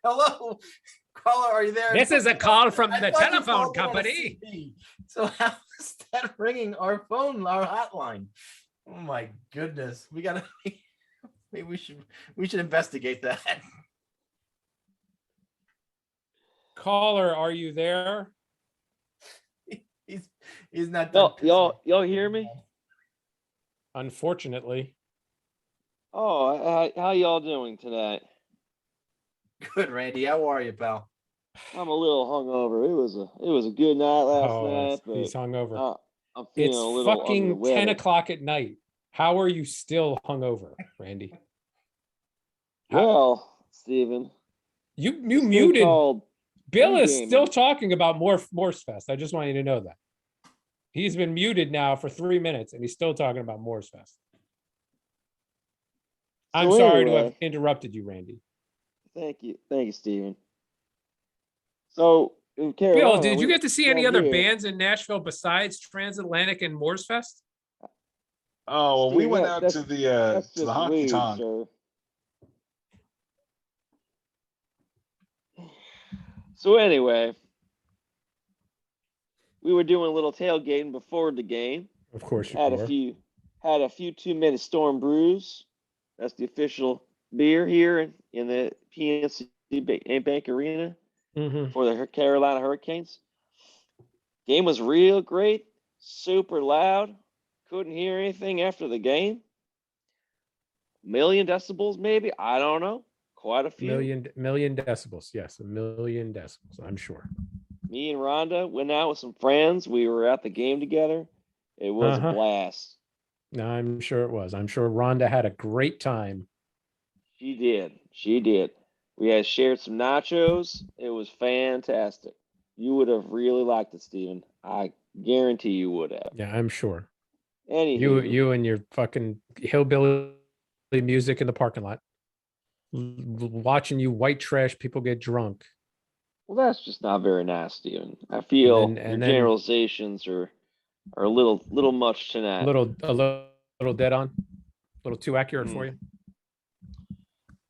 Hello, caller, are you there? This is a call from I the thought you telephone called in on a company. CB. So how is that ringing our phone, our hotline? Oh my goodness. We gotta maybe we should investigate that. Caller, are you there? He's not done. Y'all hear me? Unfortunately. Oh, how y'all doing tonight? Good, Randy. How are you, pal? I'm a little hungover. It was a good night last night, but He's hungover. I'm feeling It's a little under the fucking 10 weather. o'clock at night. How are you still hungover, Randy? Well, Steven, You this thing muted. called Bill is pre-gaming. still talking about Morse Fest. I just want you to know that. He's been muted now for 3 minutes and he's still talking about Morse Fest. I'm So sorry to have anyway, interrupted you, Randy. thank you, Steven. So in Bill, Carolina, did you get to see any down other here- bands in Nashville besides Transatlantic and Morse Fest? Oh, well, we Steve, went that- out that's- to the That's to the just honky weird, tonk. sir. So anyway, we were doing a little tailgating before the game. Of course you Had were. a few 2-minute Storm brews. That's the official beer here in the PNC Bank Arena Mhm. for the Carolina Hurricanes. Game was real great, super loud. Couldn't hear anything after the game. Million decibels, maybe. I don't know. Quite a few. Million decibels. Yes, 1,000,000 decibels, I'm sure. Me and Rhonda went out with some friends. We were at the game together. It was Uh-huh. a blast. No, I'm sure it was. I'm sure Rhonda had a great time. She did. She did. We had shared some nachos. It was fantastic. You would have really liked it, Steven. I guarantee you would have. Yeah, I'm sure. Anywho, You and your fucking hillbilly music in the parking lot. Watching you white trash people get drunk. well, that's just not very nice, Steven. I feel And your then- generalizations are a little much A tonight. little dead on. A little too accurate for you.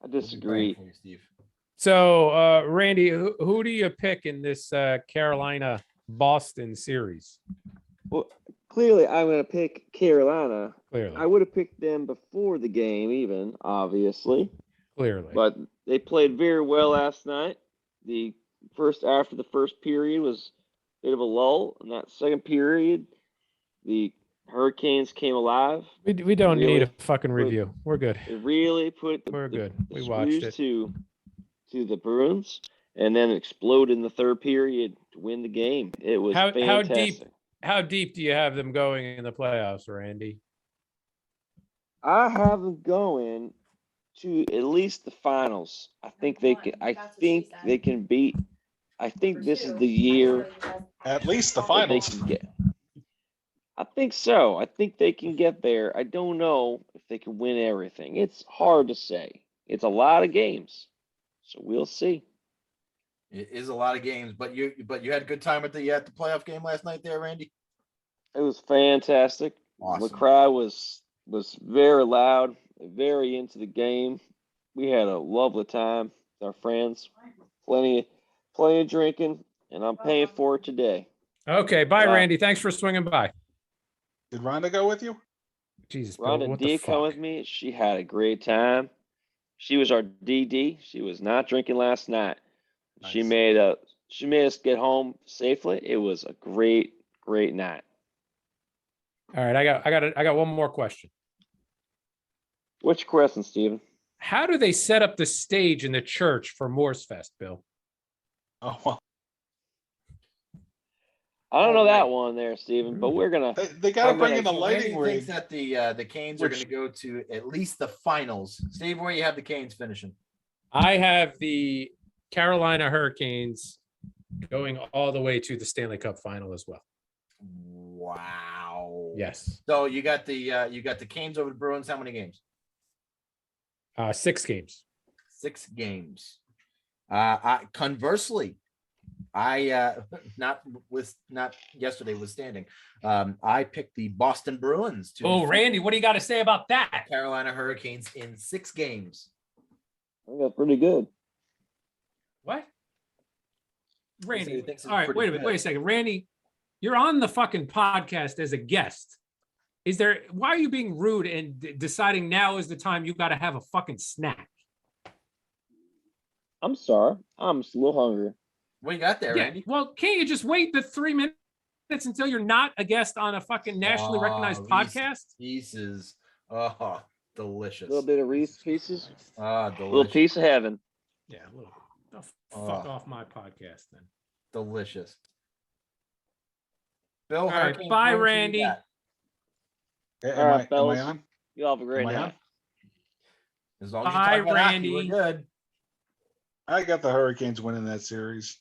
I disagree. For you, Steve. So, Randy, who do you pick in this Carolina Boston series? Well, clearly, I'm going to pick Carolina. Clearly, I would have picked them before the game, even obviously, clearly. but they played very well last night. After the first period was a bit of a lull. In that second period, the Hurricanes came alive. we don't really need a fucking review. We're good. They really put We're the good. We watched screws it. to the Bruins, and then exploded in the third period to win the game. It was How fantastic. deep? How deep do you have them going in the playoffs, Randy? I have them going to at least the finals. I think they can. I think they can beat. I think this is the year At least the that they finals. can get. I think so. I think they can get there. I don't know if they can win everything. It's hard to say. It's a lot of games, so we'll see. It is a lot of games, but you had a good time at the playoff game last night there, Randy. It was fantastic. Awesome. The crowd was very loud, very into the game. We had a lovely time with our friends. Plenty of drinking, and I'm paying for it today. Okay, bye, Wow. Randy. Thanks for swinging by. Did Rhonda go with you? Jesus, Bill, Rhonda what the did come fuck? with me. She had a great time. She was our DD. She was not drinking last night. She Nice. made us get home safely. It was a great night. All right, I got one more question. What's your question, Steven? How do they set up the stage in the church for Morse Fest, Bill? Oh, well, I don't know that Right. one there, Steven, but we're gonna. they got to bring in the So lighting Randy rig. thinks that the Canes are going Which- to go to at least the finals. Steve, where you have the Canes finishing? I have the Carolina Hurricanes going all the way to the Stanley Cup final as well. Wow. Yes. So you got the Canes over the Bruins. How many games? 6 games. 6 games. Conversely, I not yesterday withstanding. I picked the Boston Bruins to Oh, Randy, what do you got to say about that? Carolina Hurricanes in 6 games. I got pretty good. What? He Randy. thinks it's All right, pretty wait a minute. good. Wait a second. Randy, you're on the fucking podcast as a guest. Why are you being rude and deciding now is the time you got to have a fucking snack? I'm sorry. I'm just a little hungry. What you got there, Yeah. Randy? Well, can't you just wait the 3 minutes until you're not a guest on a fucking nationally recognized podcast? Pieces. Oh, A delicious. little bit of Reese pieces. Ah, A little delicious. piece of heaven. Yeah, a little. Fuck off my podcast then. Delicious. Bill, All right, Hurricane bye, Bruins, who you Randy. got? Am All right, I fellas. on? You all have a great Am I night. on? As long as you Bye, talk about hockey, Randy. we're good. I got the Hurricanes winning that series.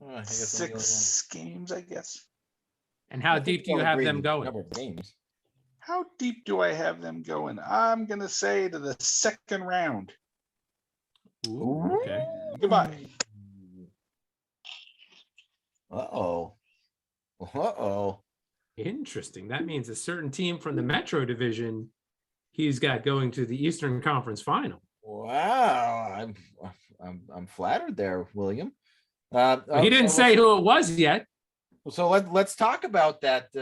Oh, I guess I'm the only 6 games, I guess. And one. how I think deep do we you all have agree them the going? Number of games. How deep do I have them going? I'm going to say to the 2nd round. Ooh, okay. Goodbye. Uh-oh. Uh-oh. Interesting. That means a certain team from the Metro Division he's got going to the Eastern Conference Final. Wow. I'm flattered there, William. He didn't say who it was yet. So let's talk about that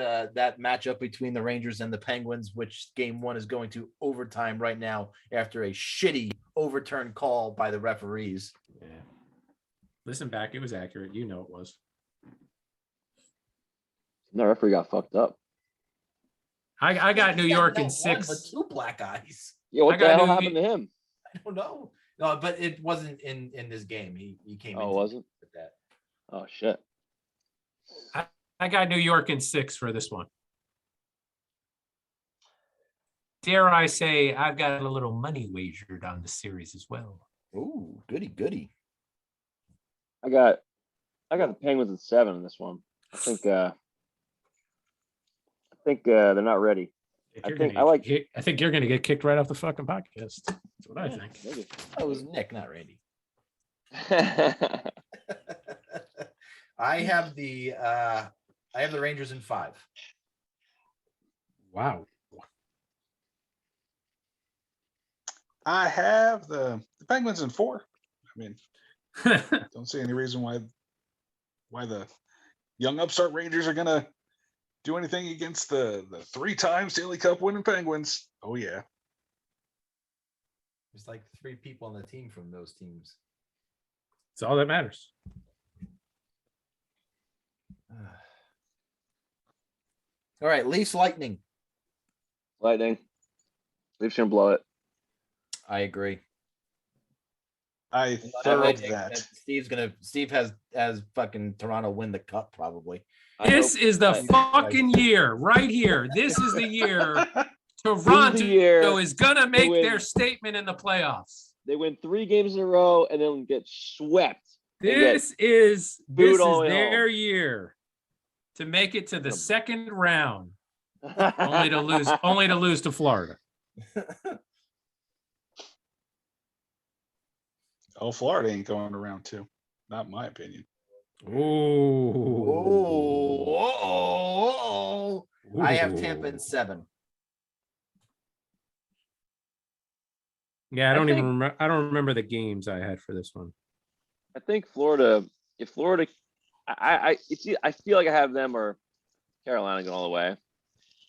matchup between the Rangers and the Penguins, which game 1 is going to overtime right now after a shitty overturned call by the referees. Yeah. Listen back. It was accurate. You know it was. The referee got fucked up. I got New York in Not 6. one, but 2 black eyes. Yeah, what I the got hell New- happened to him? I don't know. No, but it wasn't in this game. He came in. Oh, it wasn't? with that. Oh shit. I got New York in 6 for this one. Dare I say I've got a little money wagered on the series as well. Ooh, goody. I got the Penguins at 7 in this one. I think they're not ready. I think you're gonna get kicked right off the fucking podcast. That's what I think. Maybe. That was Nick, not Randy. I have the Rangers in 5. Wow. I have the Penguins in 4. I mean, don't see any reason why the young upstart Rangers are gonna do anything against the 3-time Stanley Cup winning Penguins. Oh yeah. There's like 3 people on the team from those teams. It's all that matters. All right, Leafs Lightning. Lightning. Leafs gonna blow it. I agree. I I third think that. Steve has fucking Toronto win the cup probably. This is the fucking year right here. This is the year Toronto is gonna make their statement in the playoffs. They win 3 games in a row and then get swept. This is all the way their home. year to make it to the 2nd round, only to lose to Florida. Oh, Florida ain't going around 2. Not in my opinion. Oh. I have Tampa in 7. Yeah, I don't I think- remember. I don't remember the games I had for this one. I think Florida. If Florida, I feel like I have them or Carolina going all the way,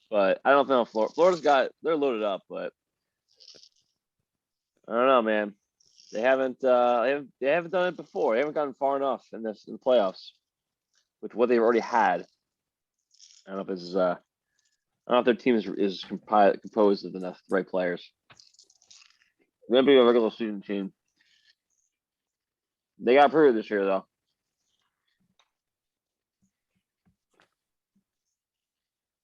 but I don't know. Florida's they're loaded up, but I don't know, man. They haven't done it before. They haven't gotten far enough in the playoffs with what they've already had. I don't know if this is I don't know if their team is composed of enough right players. They're gonna be a regular season team. They got approved this year, though.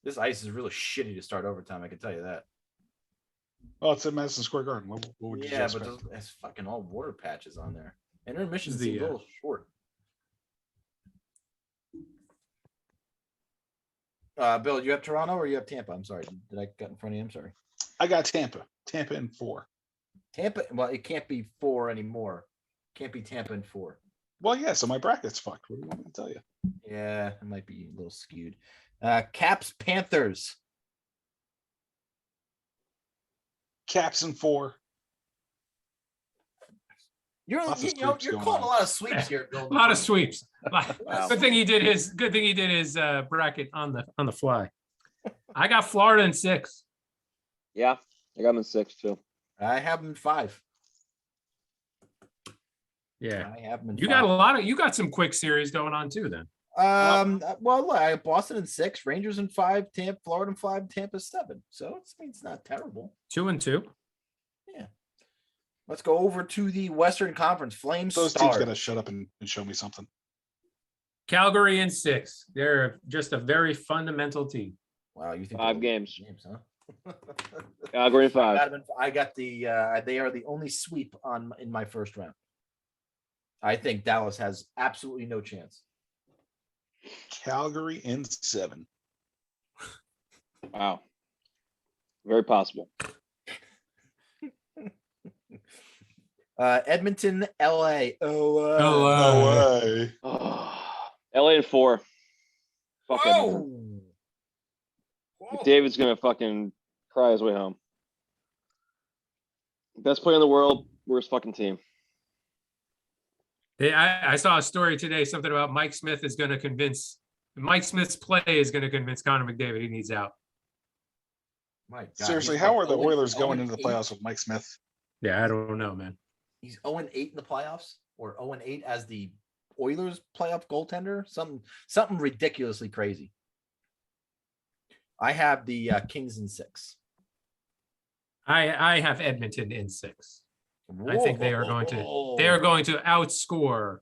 This ice is really shitty to start overtime. I can tell you that. Oh, it's at Madison Square Garden. What would you Yeah, expect? but there's fucking all water patches on there. Intermission Is seems the, a little short. Bill, do you have Toronto or you have Tampa? I'm sorry. Did I get in front of you? I'm sorry. I got Tampa. Tampa in 4. Tampa. Well, it can't be 4 anymore. Can't be Tampa in 4. Well, yeah. So my bracket's fucked. What do you want me to tell you? Yeah, it might be a little skewed. Caps Panthers. Caps in 4. You're Lots of you know, sweeps you're going calling a on. lot of sweeps here. A lot of sweeps. Wow. Good thing he did his bracket on the fly. I got Florida in 6. Yeah, I got him in 6 too. I have them in 5. Yeah. I have them in You 5. got you got some quick series going on too then. Well, look, I have Boston in 6, Rangers in 5, Florida in 5, Tampa 7. So it's not terrible. 2 and 2. Let's go over to the Western Conference. Flames. Those Stars. teams got to shut up and show me something. Calgary in 6. They're just a very fundamental team. Wow, you think 5 they're games. huh? Calgary in 5. I got the. They are the only sweep in my first round. I think Dallas has absolutely no chance. Calgary in 7. Wow. Very possible. Edmonton, LA. No way. LA in 4. Fuck Edmonton. David's gonna fucking cry his way home. Best player in the world, worst fucking team. I saw a story today, something about Mike Smith's play is going to convince Connor McDavid he needs out. My God, Seriously, he's how like are the 0 Oilers going 0 into the 8. playoffs with Mike Smith? Yeah, I don't know, man. He's 0-8 in the playoffs, or 0-8 as the Oilers playoff goaltender. Something ridiculously crazy. I have the Kings in 6. I have Edmonton in 6. I think they are going to outscore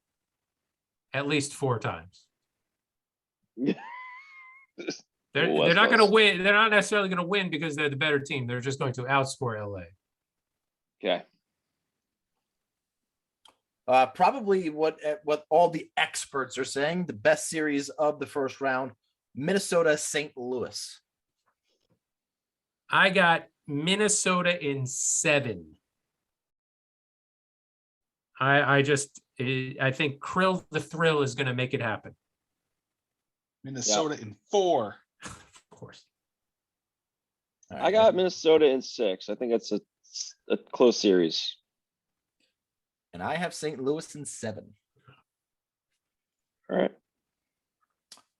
at least 4 times. They're not going to win. They're not necessarily going to win because they're the better team. They're just going to outscore LA. Okay. Probably what all the experts are saying, the best series of the first round, Minnesota, St. Louis. I got Minnesota in 7. I think Krill the Thrill is going to make it happen. Minnesota in 4. Of course. I got Minnesota in 6. I think it's a close series. And I have St. Louis in 7. All right.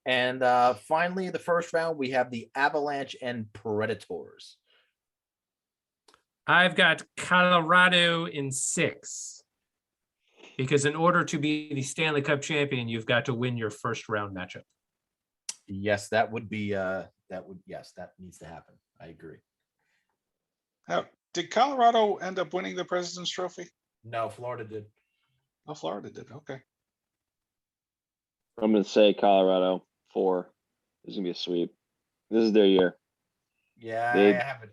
And finally, the first round, we have the Avalanche and Predators. I've got Colorado in 6. Because in order to be the Stanley Cup champion, you've got to win your first round matchup. Yes, that would be that needs to happen. I agree. Now, did Colorado end up winning the President's Trophy? No, Florida did. Oh, Florida did. Okay. I'm going to say Colorado 4. This is going to be a sweep. This is their year. Yeah, They- I have it.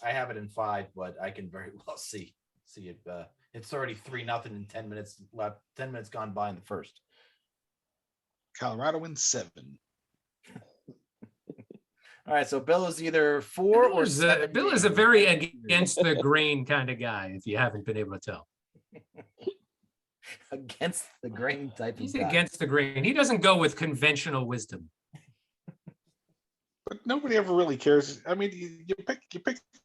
I have it in 5, but I can very well see it. It's already 3-0 in 10 minutes left. 10 minutes gone by in the first. Colorado in 7. All right, so Bill is either 4 or 7. Bill is a very against the grain kind of guy, if you haven't been able to tell. Against the grain type He's of guy. against the grain. He doesn't go with conventional wisdom. But nobody ever really cares. I mean, you pick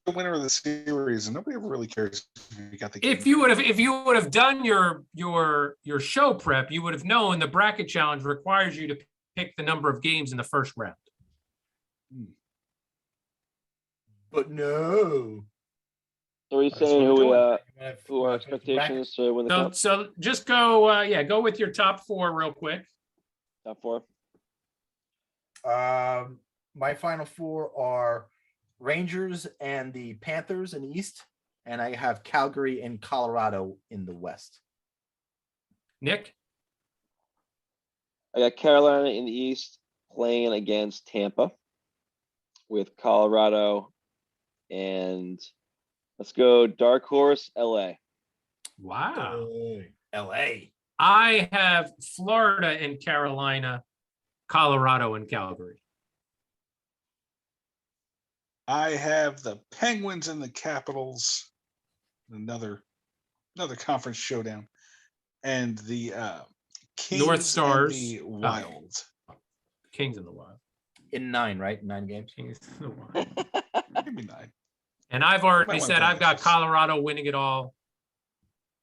the winner of the series, and nobody ever really cares if you got the game. If you would have done your show prep, you would have known the bracket challenge requires you to pick the number of games in the first round. But no. So are you That's saying what who we're doing. who our expectations to win the So cup? so just go with your top 4 real quick. Top 4. My final 4 are Rangers and the Panthers in the East, and I have Calgary and Colorado in the West. Nick? I got Carolina in the East playing against Tampa with Colorado, and let's go dark horse LA. Wow. LA. I have Florida and Carolina, Colorado and Calgary. I have the Penguins and the Capitals, another conference showdown, and the Kings North and Stars. the Wild. Kings in the Wild. In 9, right? 9 games. Kings in the Wild. Maybe 9. And I've Might already wanna said play I've got this. Colorado winning it all.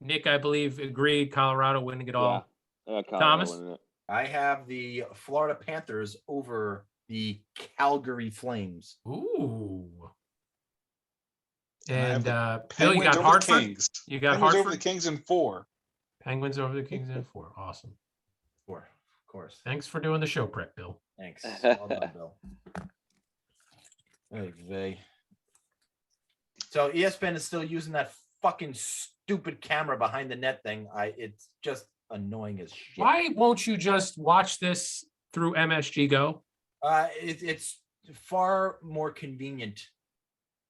Nick, I believe, agreed. Colorado winning it all. I got Colorado Thomas? winning it. I have the Florida Panthers over the Calgary Flames. Ooh. And I have And the Bill, you Penguins got over the Hartford. Kings. You got Penguins over Hartford. the Kings in 4. Penguins over the Kings in 4. Awesome. Of course. Thanks for doing the show prep, Bill. Thanks. Well done, Bill. Oy vey. So ESPN is still using that fucking stupid camera behind the net thing. It's just annoying as shit. Why won't you just watch this through MSG Go? It's far more convenient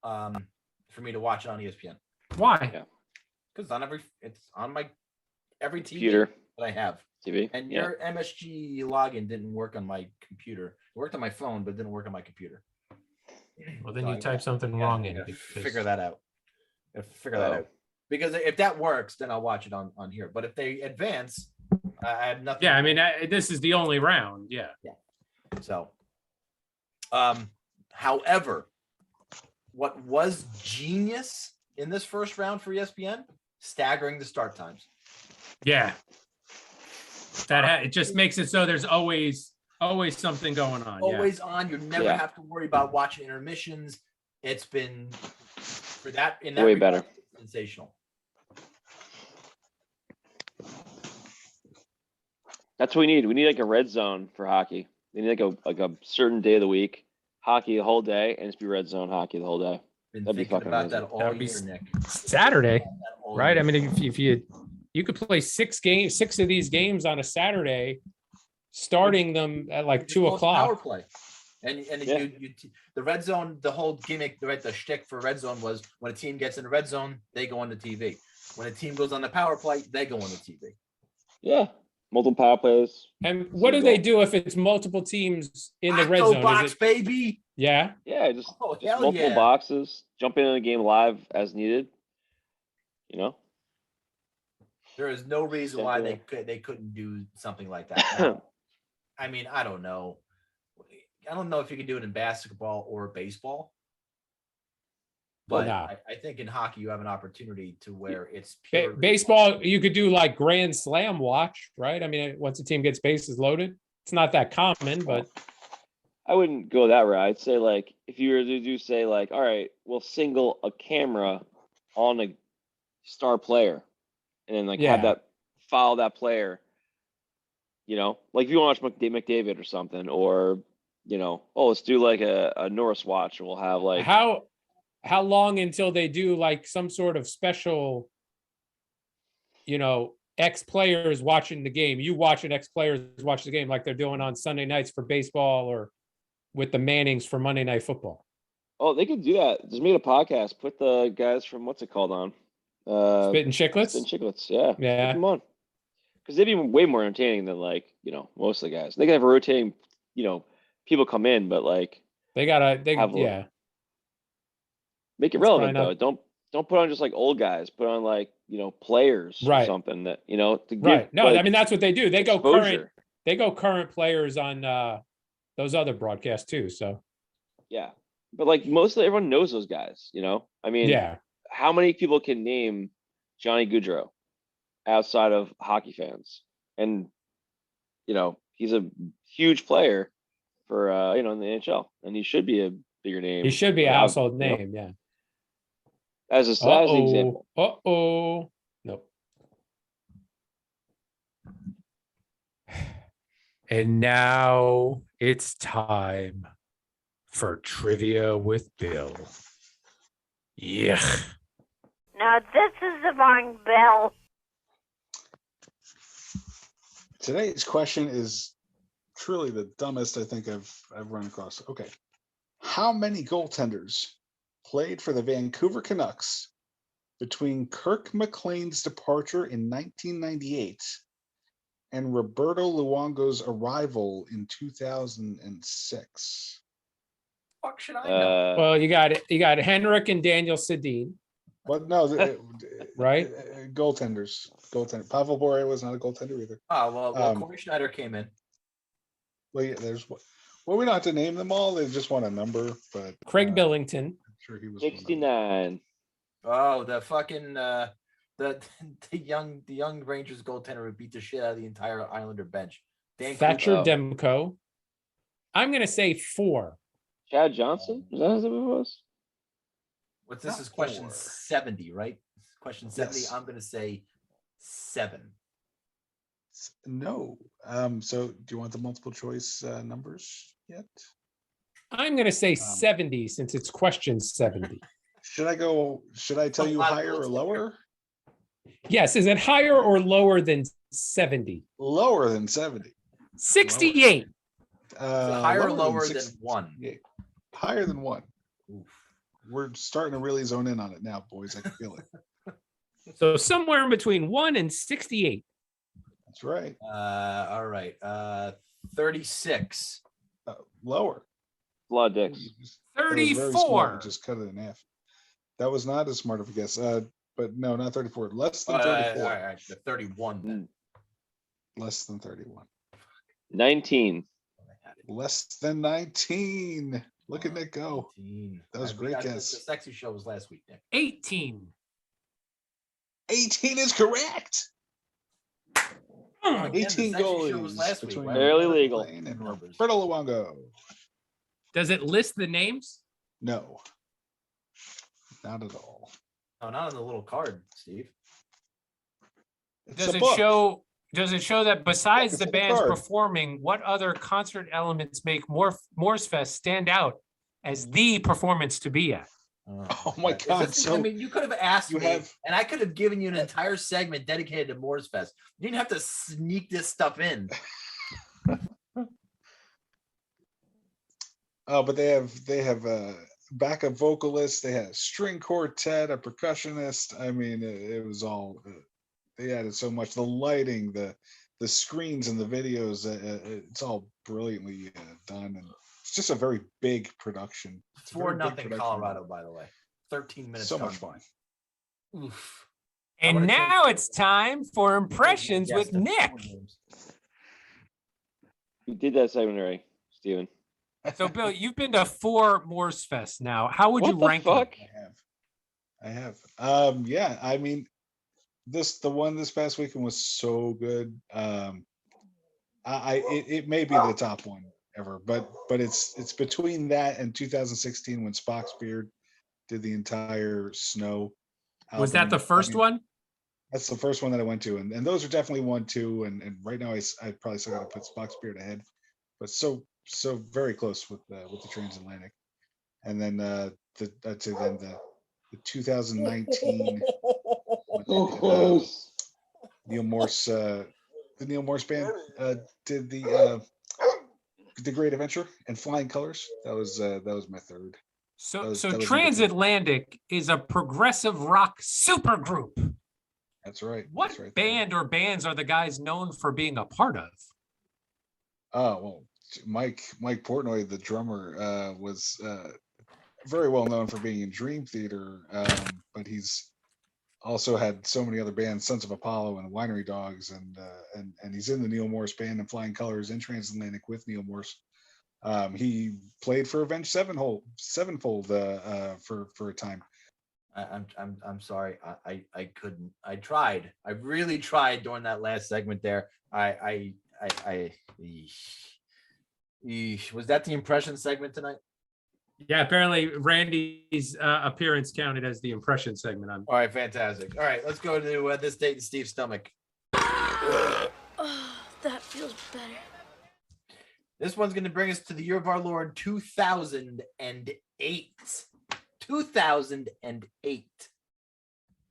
for me to watch it on ESPN Why? Yeah. because it's on my every TV Computer, that I have. TV. And Yeah. your MSG login didn't work on my computer. It worked on my phone, but didn't work on my computer. Well, then So you I type gotta- something yeah, wrong I in. gotta Because figure that out. Figure that Oh. out. Because if that works, then I'll watch it on here. But if they advance, I have nothing. Yeah, I mean, this is the only round. Yeah. So, however, what was genius in this first round for ESPN, staggering the start times. Yeah. It just makes it so there's always something going on. Always on. You never Yeah. have to worry about watching intermissions. It's been for that in that Way regard, better. sensational. That's what we need. We need like a red zone for hockey. We need like a certain day of the week, hockey the whole day, and just be red zone hockey the whole day. Been That'd be thinking fucking about amazing. that all That'd be year, Nick. Yeah. Saturday, About that all right? year. I mean, if you could play 6 of these games on a Saturday, starting them at like Just 2 call it Power o'clock. play. And Yeah. the red zone, the whole gimmick, the shtick for red zone was when a team gets in the red zone, they go on the TV. When a team goes on the power play, they go on the TV. Yeah, multiple power plays. And what do they do if it's multiple teams in the red Octo zone? box, Is it, baby. yeah. Yeah, just Oh, just hell multiple yeah. boxes. Jump in the game live as needed. You know. There is no reason why they couldn't do something like that. Now, I mean, I don't know. I don't know if you can do it in basketball or baseball. But Nah. I think in hockey you have an opportunity to where it's Ba- pure baseball, you could do like Grand Slam watch, right? I mean, once a team gets bases loaded, it's not that common, but I wouldn't go that route. I'd say like if you were to do say like, all right, we'll single a camera on a star player, and then like Yeah. have that follow that player. You know, like if you want to watch McDavid or something, or you know, oh, let's do like a Norris watch, and we'll have like how long until they do like some sort of special, ex players watching the game? You watching ex players watch the game like they're doing on Sunday nights for baseball or with the Mannings for Monday Night Football. oh, they could do that. Just make a podcast. Put the guys from what's it called on? Spitting Chicklets. Spin Chicklets. Yeah. Yeah. Put them on. Because they'd be way more entertaining than like most of the guys. They can have a rotating people come in, but like They Have a- yeah. make it That's relevant probably though. Don't put on just like old guys. Put on like players or Right. something that to give, Right. No, like, I mean that's what they do. They go exposure. current players on those other broadcasts too. So Yeah, but like mostly everyone knows those guys. I mean, yeah. how many people can name Johnny Gaudreau outside of hockey fans? And he's a huge player for in the NHL, and he should be a bigger name. He should be a But household name, yeah. as an example. Uh-oh. Nope. And now it's time for Trivia with Bill. Yeah. Now this is the wrong Bill. Today's question is truly the dumbest I think I've run across. Okay. How many goaltenders played for the Vancouver Canucks between Kirk McLean's departure in 1998 and Roberto Luongo's arrival in 2006? fuck should I know? Well, you got Henrik and Daniel Sedin. But no, right? Goaltenders. Goaltender. Pavel Bure was not a goaltender either. Oh well, Um, Corey Schneider came in. Well, yeah, well, we don't have to name them all. They just want a number, but Craig Billington. I'm sure he was one of them. 69. Oh, the fucking the young Rangers goaltender who beat the shit out of the entire Islander bench. Dan Thatcher Kudo. Demko. I'm going to say 4. Chad Johnson? Is that who it was? What's this Not is question 4. 70, right? Question 70. Yes. I'm gonna say 7. No. So do you want the multiple choice numbers yet? I'm going to say 70 since it's question 70. Should I tell you higher or lower? Yes. Is it higher or lower than 70? Lower than 70. 68. Higher or lower than 1? Yeah. Higher than 1. Oof. We're starting to really zone in on it now, boys. I can feel it. So somewhere in between 1 and 68. That's right. All right. 36. Lower. A lot of dicks. That was very smart. 34. We just cut it in half. That was not as smart of a guess. But no, not 34. Less than All 34. right, the 31 then. Less than 31. 19. Less than 19. Look at Nick go. 19. That was a great guess. The sexy show was last week, Nick. 18. 18 is correct. Again, the 18 sexy show was goalies last week. between Wow. Barely Roberto legal. Lane and Roberto Luongo. Does it list the names? No, not at all. No, not on the little card, Steve. It's Does a it book. show? Does it show that besides it's the in the bands card. performing, what other concert elements make Morse Fest stand out as the performance to be at? Oh my Is God, this- so I mean, you could have asked you me, have- and I could have given you an entire segment dedicated to Moore's Fest. You didn't have to sneak this stuff in. Oh, but they have a backup vocalist. They had a string quartet, a percussionist. I mean, it was all. They added so much. The lighting, the screens, and the videos. It's all brilliantly done, and it's just a very big production. It's a very big 4-0 production. Colorado, by the way. 13 minutes. So much gone. fun. Oof. And wanna take- now it's time for impressions Yes, with that's Nick. 4 games. You did that segment already, Steven. So, Bill, you've been to 4 Morse Fest now. How would you What the rank fuck? them? I have. Yeah, I mean, the one this past weekend was so good. It may be the top one ever, but it's between that and 2016 when Spock's Beard did the entire Snow. Was that the album. first I mean, one? That's the first one that I went to, and those are definitely 1, 2, and right now I probably still got to put Spock's Beard ahead, but so very close with the Transatlantic, and then the 2019 Neil Morse the Neil Morse band did the Great Adventure and Flying Colors. That was my third. So, that was so number 2. Transatlantic is a progressive rock supergroup. That's right. What That's right there. band or bands are the guys known for being a part of? Oh well, Mike Portnoy, the drummer, was very well known for being in Dream Theater, but he's also had so many other bands, Sons of Apollo and Winery Dogs, and he's in the Neil Morse band and Flying Colors in Transatlantic with Neil Morse. He played for Avenged Sevenfold for a time. I'm sorry. I couldn't. I tried. I really tried during that last segment there. Was that the impression segment tonight? Yeah, apparently Randy's appearance counted as the impression segment. All right, fantastic. All right, let's go to this date in Steve's stomach. Oh, that feels better. This one's going to bring us to the year of our Lord 2008. 2008.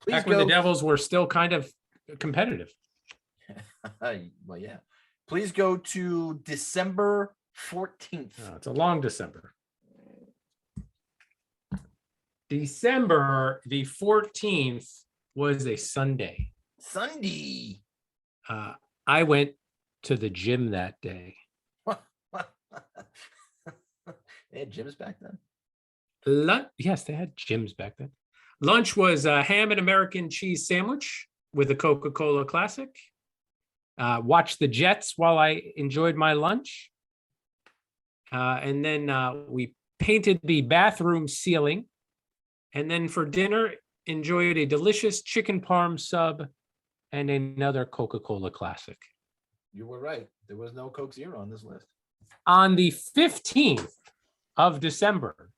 Please Back when the Devils were still kind of competitive. Well, yeah. Please go to December 14th. Oh, it's a long December. December the 14th was a Sunday. Sunday. I went to the gym that day. They had gyms back then. Yes, they had gyms back then. Lunch was a ham and American cheese sandwich with a Coca-Cola Classic. Watched the Jets while I enjoyed my lunch. And then we painted the bathroom ceiling. And then for dinner, enjoyed a delicious chicken parm sub and another Coca-Cola Classic. You were right. There was no Coke Zero on this list. On the 15th of December,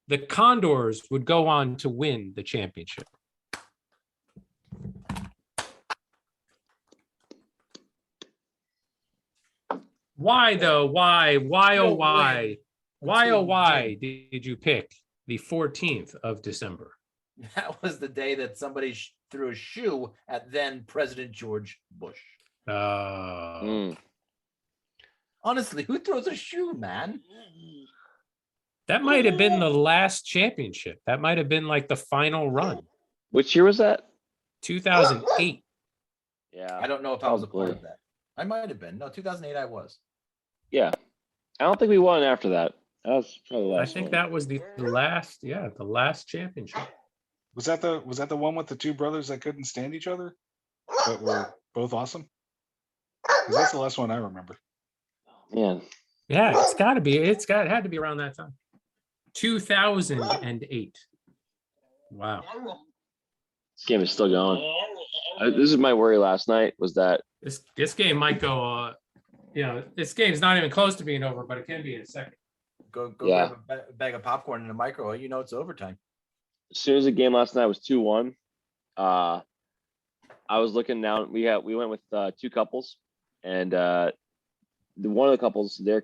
the Condors would go on to win the championship. Why though? Why? Why oh No why? way. Why Until oh why June. did you pick the 14th of December? That was the day that somebody threw a shoe at then President George Bush. Mm. Honestly, who throws a shoe, man? That might have been the last championship. That might have been like the final run. Which year was that? 2008. Yeah. I don't know if I was a part Probably. of that. I might have been. No, 2008 I was. Yeah. I don't think we won after that. That was probably the I last think one. that was the last, the last championship. Was that the one with the two brothers that couldn't stand each other, but were both awesome? 'Cause that's the last one I remember. Man. Yeah, it's got to be. It had to be around that time. 2008. Wow. This game is still going. This is my worry last night was that This game might go. This game's not even close to being over, but it can be in a second. Go Yeah. grab a bag of popcorn in the microwave. You know it's overtime. as soon as the game last night was 2-1, I was looking down. We went with two couples, and one of the couples, their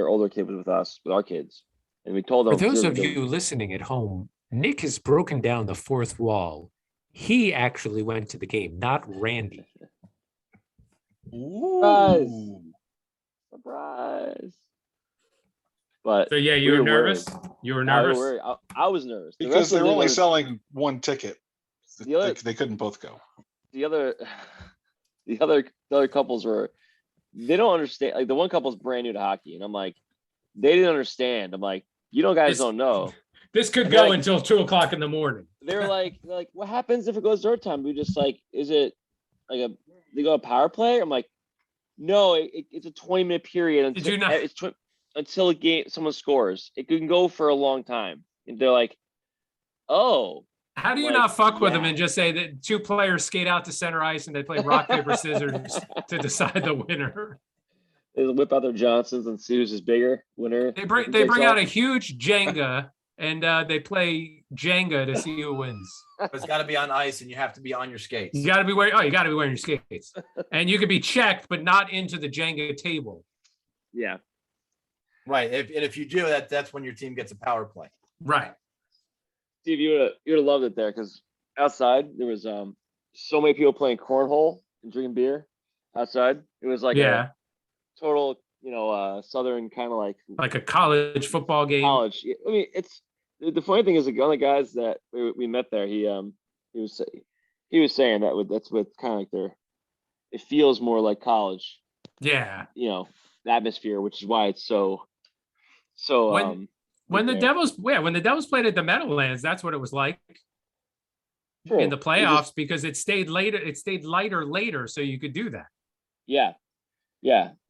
older kid was with us, with our kids, and we told them. For those of you listening at home, Nick has broken down the fourth wall. He actually went to the game, not Randy. Ooh. Surprise. But So yeah, you we were were nervous. worried. You were I was nervous. worried. I was nervous The Because rest of they're them only didn't selling one ticket. The other- They couldn't both go. the other couples they don't understand. Like the one couple's brand new to hockey, and I'm like, they didn't understand. I'm like, you guys This- don't know. This could And go they're like- until 2:00 in the morning. They were like, what happens if it goes to overtime? We just like, is it like they go a power play? I'm like, no, it's a 20-minute period until Did you not- until someone scores. It can go for a long time. And they're like, oh, How do you Like, not fuck with them yeah. and just say that two players skate out to center ice and they play rock, paper, scissors to decide the winner? they whip out their Johnsons and see who's bigger winner. They bring out a huge Jenga and they play Jenga to see who wins. But it's got to be on ice, and you have to be on your skates. You got to be wearing your skates, and you could be checked, but not into the Jenga table. Yeah. Right. If you do that, that's when your team gets a power play. Right. Steve, you would have loved it there because outside there was so many people playing cornhole and drinking beer outside. It was like Yeah, a total, southern kind of like a college football game. college. I mean, it's the funny thing is the only guys that we met there. He was saying that's what kind of like it feels more like college. Yeah. Atmosphere, which is why it's so. When the there. Devils played at the Meadowlands, that's what it was like True. in the It playoffs just- because it stayed lighter later, so you could do that. Yeah.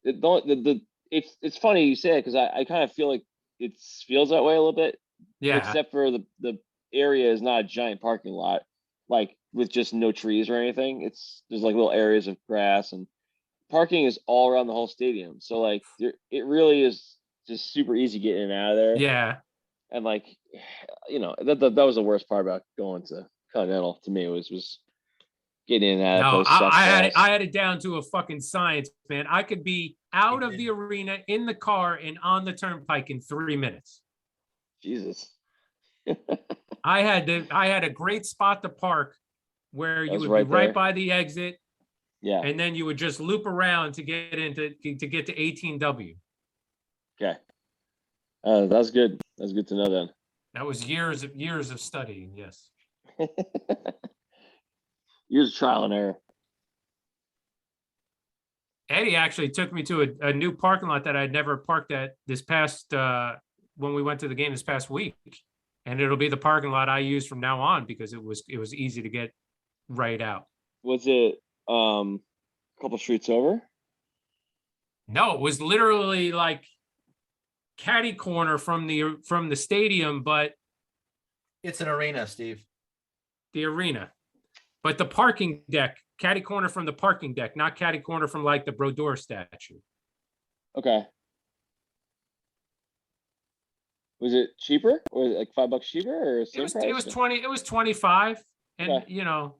It's funny you say it because I kind of feel like it feels that way a little bit. Yeah. Except for the area is not a giant parking lot, like with just no trees or anything. There's like little areas of grass and parking is all around the whole stadium. So like it really is just super easy getting in and out of there. Yeah. And like, that was the worst part about going to Continental to me was getting in and out of No, those I had it down to a fucking science, man. I could be out of the arena, in the car, and on the turnpike in 3 minutes. Jesus. I had a great spot to park where you was would right be right there. by the exit, Yeah. and then you would just loop around to get to 18W. Okay. That's good. That's good to know then. That was years of studying. Yes. Years of trial and error. Eddie actually took me to a new parking lot that I'd never parked at this past when we went to the game this past week, and it'll be the parking lot I use from now on because it was easy to get right out. Was it a couple streets over? No, it was literally like catty corner from the stadium, but It's an arena, Steve. the arena. But the parking deck, catty corner from the parking deck, not catty corner from like the Brodeur statue. Okay. Was it cheaper? Or was it like $5 cheaper or same price? It was 20, it was 25, and Okay.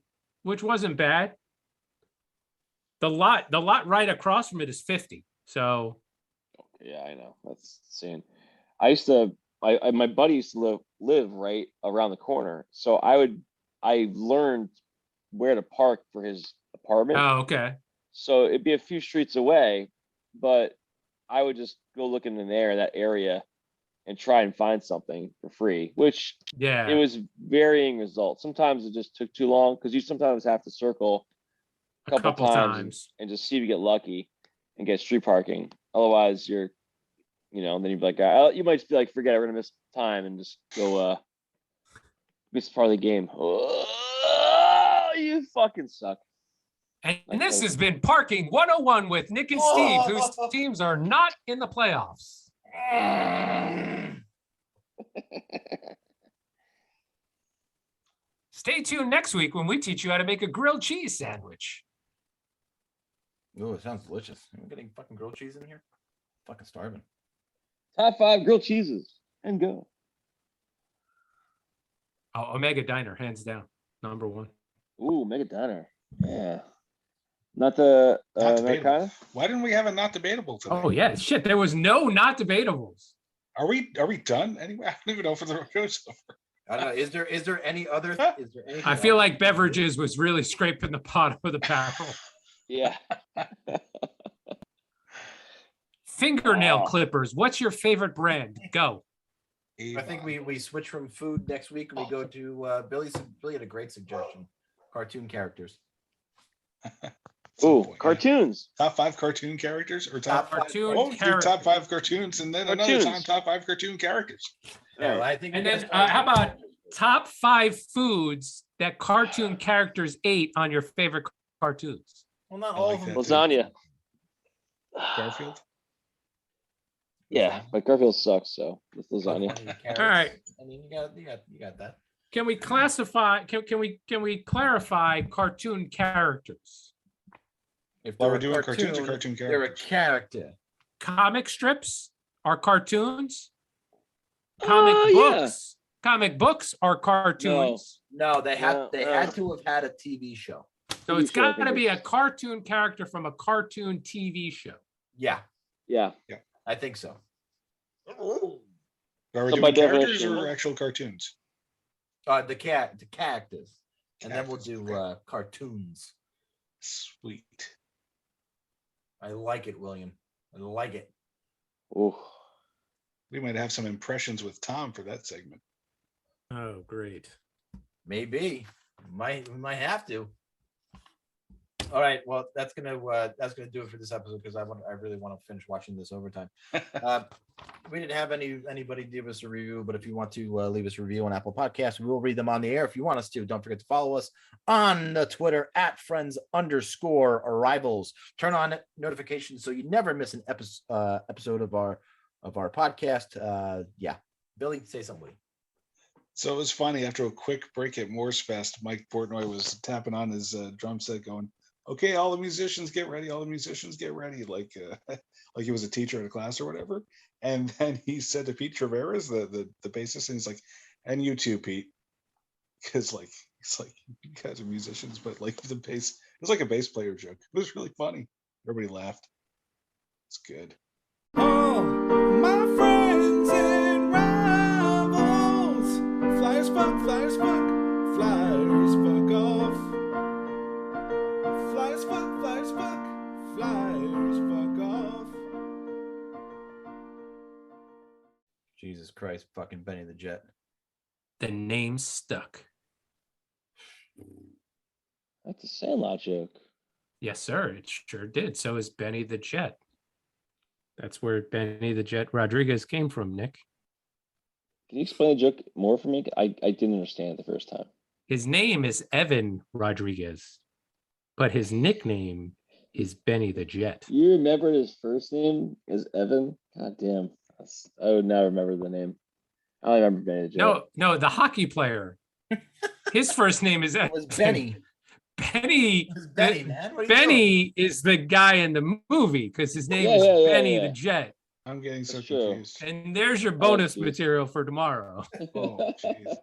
which wasn't bad. The lot right across from it is 50. So Yeah, I know. That's insane. I used to my buddy used to live right around the corner. So I learned where to park for his apartment. oh, okay. So it'd be a few streets away, but I would just go look in that area and try and find something for free, which Yeah. it was varying results. Sometimes it just took too long because you sometimes have to circle a couple times. and just see if you get lucky and get street parking. Otherwise, then you'd be like, you might just be like, forget it, we're gonna miss time and just go miss part of the game. Oh, you fucking suck. And Like this those- has been Parking 101 with Nick and Steve, whose teams are not in the playoffs. Stay tuned next week when we teach you how to make a grilled cheese sandwich. Oh, it sounds delicious. Am I getting fucking grilled cheese in here? Fucking starving. Top 5 grilled cheeses and go. Oh, Omega Diner, hands down, number 1. Ooh, Mega Diner. Yeah. Not the Not debatable. Americana? Why didn't we have a not debatable today? Oh yeah, shit. There was no not debatables. Are we done anyway? I don't even know if the show's over. I don't know. Is there any other? Is there anything I feel else? like beverages was really scraping the bottom of the barrel. Yeah. Fingernail Oh. clippers. What's your favorite brand? Go. I think we switch from food next week and we go to Billy. Billy had a great suggestion. Cartoon characters. Ooh, point, yeah. cartoons. Top 5 cartoon characters or top Cartoon Oh, do characters. top 5 cartoons, and then another Cartoons. time top 5 cartoon characters. Yeah, well, I think. And we then gotta start- how about top 5 foods that cartoon characters ate on your favorite cartoons? Well, not I all like of them. that. Lasagna. Garfield. Yeah, but Garfield sucks, so it's lasagna. Carrots. All right. I mean, you got that. Can we classify? Can we clarify cartoon characters? If Well, they're we're a doing cartoons or cartoon They're a characters? character. Comic strips are cartoons. Comic yeah. books. Comic books are cartoons. No, they had No, they no. had to have had a TV show. So TV it's show, I got to think be a it's- cartoon character from a cartoon TV show. Yeah, Yeah. I think so. Are we So by doing characters definition- or actual cartoons? The characters, and then we'll Characters, do okay. cartoons. Sweet. I like it, William. I like it. Ooh. We might have some impressions with Tom for that segment. Oh, great. Maybe we might have to. All right. Well, that's gonna do it for this episode because I really want to finish watching this overtime. We didn't have anybody give us a review, but if you want to leave us a review on Apple Podcasts, we will read them on the air. If you want us to, don't forget to follow us on the Twitter at friends_arrivals. Turn on notifications so you never miss an episode of our podcast. Yeah, Billy, say something. So it was funny after a quick break at Morse Fest, Mike Portnoy was tapping on his drum set going, okay, all the musicians get ready, all the musicians get ready, like like he was a teacher in a class or whatever. And then he said to Pete Traveras, the bassist, and he's like, and you too, Pete. Because like it's like you guys are musicians, but like the bass, it was like a bass player joke. It was really funny. Everybody laughed. It's good. Oh, my friends and rivals. Flyers fuck, flyers fuck, flyers fuck off. Flyers fuck, flyers fuck, flyers fuck off. Jesus Christ, fucking Benny the Jet. The name stuck. That's a Sandlot joke. Yes, sir. It sure did. So is Benny the Jet. That's where Benny the Jet Rodriguez came from, Nick. Can you explain the joke more for me? I didn't understand it the first time. His name is Evan Rodriguez, but his nickname is Benny the Jet. You remembered his first name is Evan? God damn. I would now remember the name. I only remember Benny the Jet. No, the hockey player. His first name is It was Benny. Benny. It was Benny, man. What are you Benny is the guy in the movie because his name Yeah, is yeah, Benny yeah. the Jet. I'm getting so That's true. confused. And there's your bonus geez. material for tomorrow. Oh, jeez.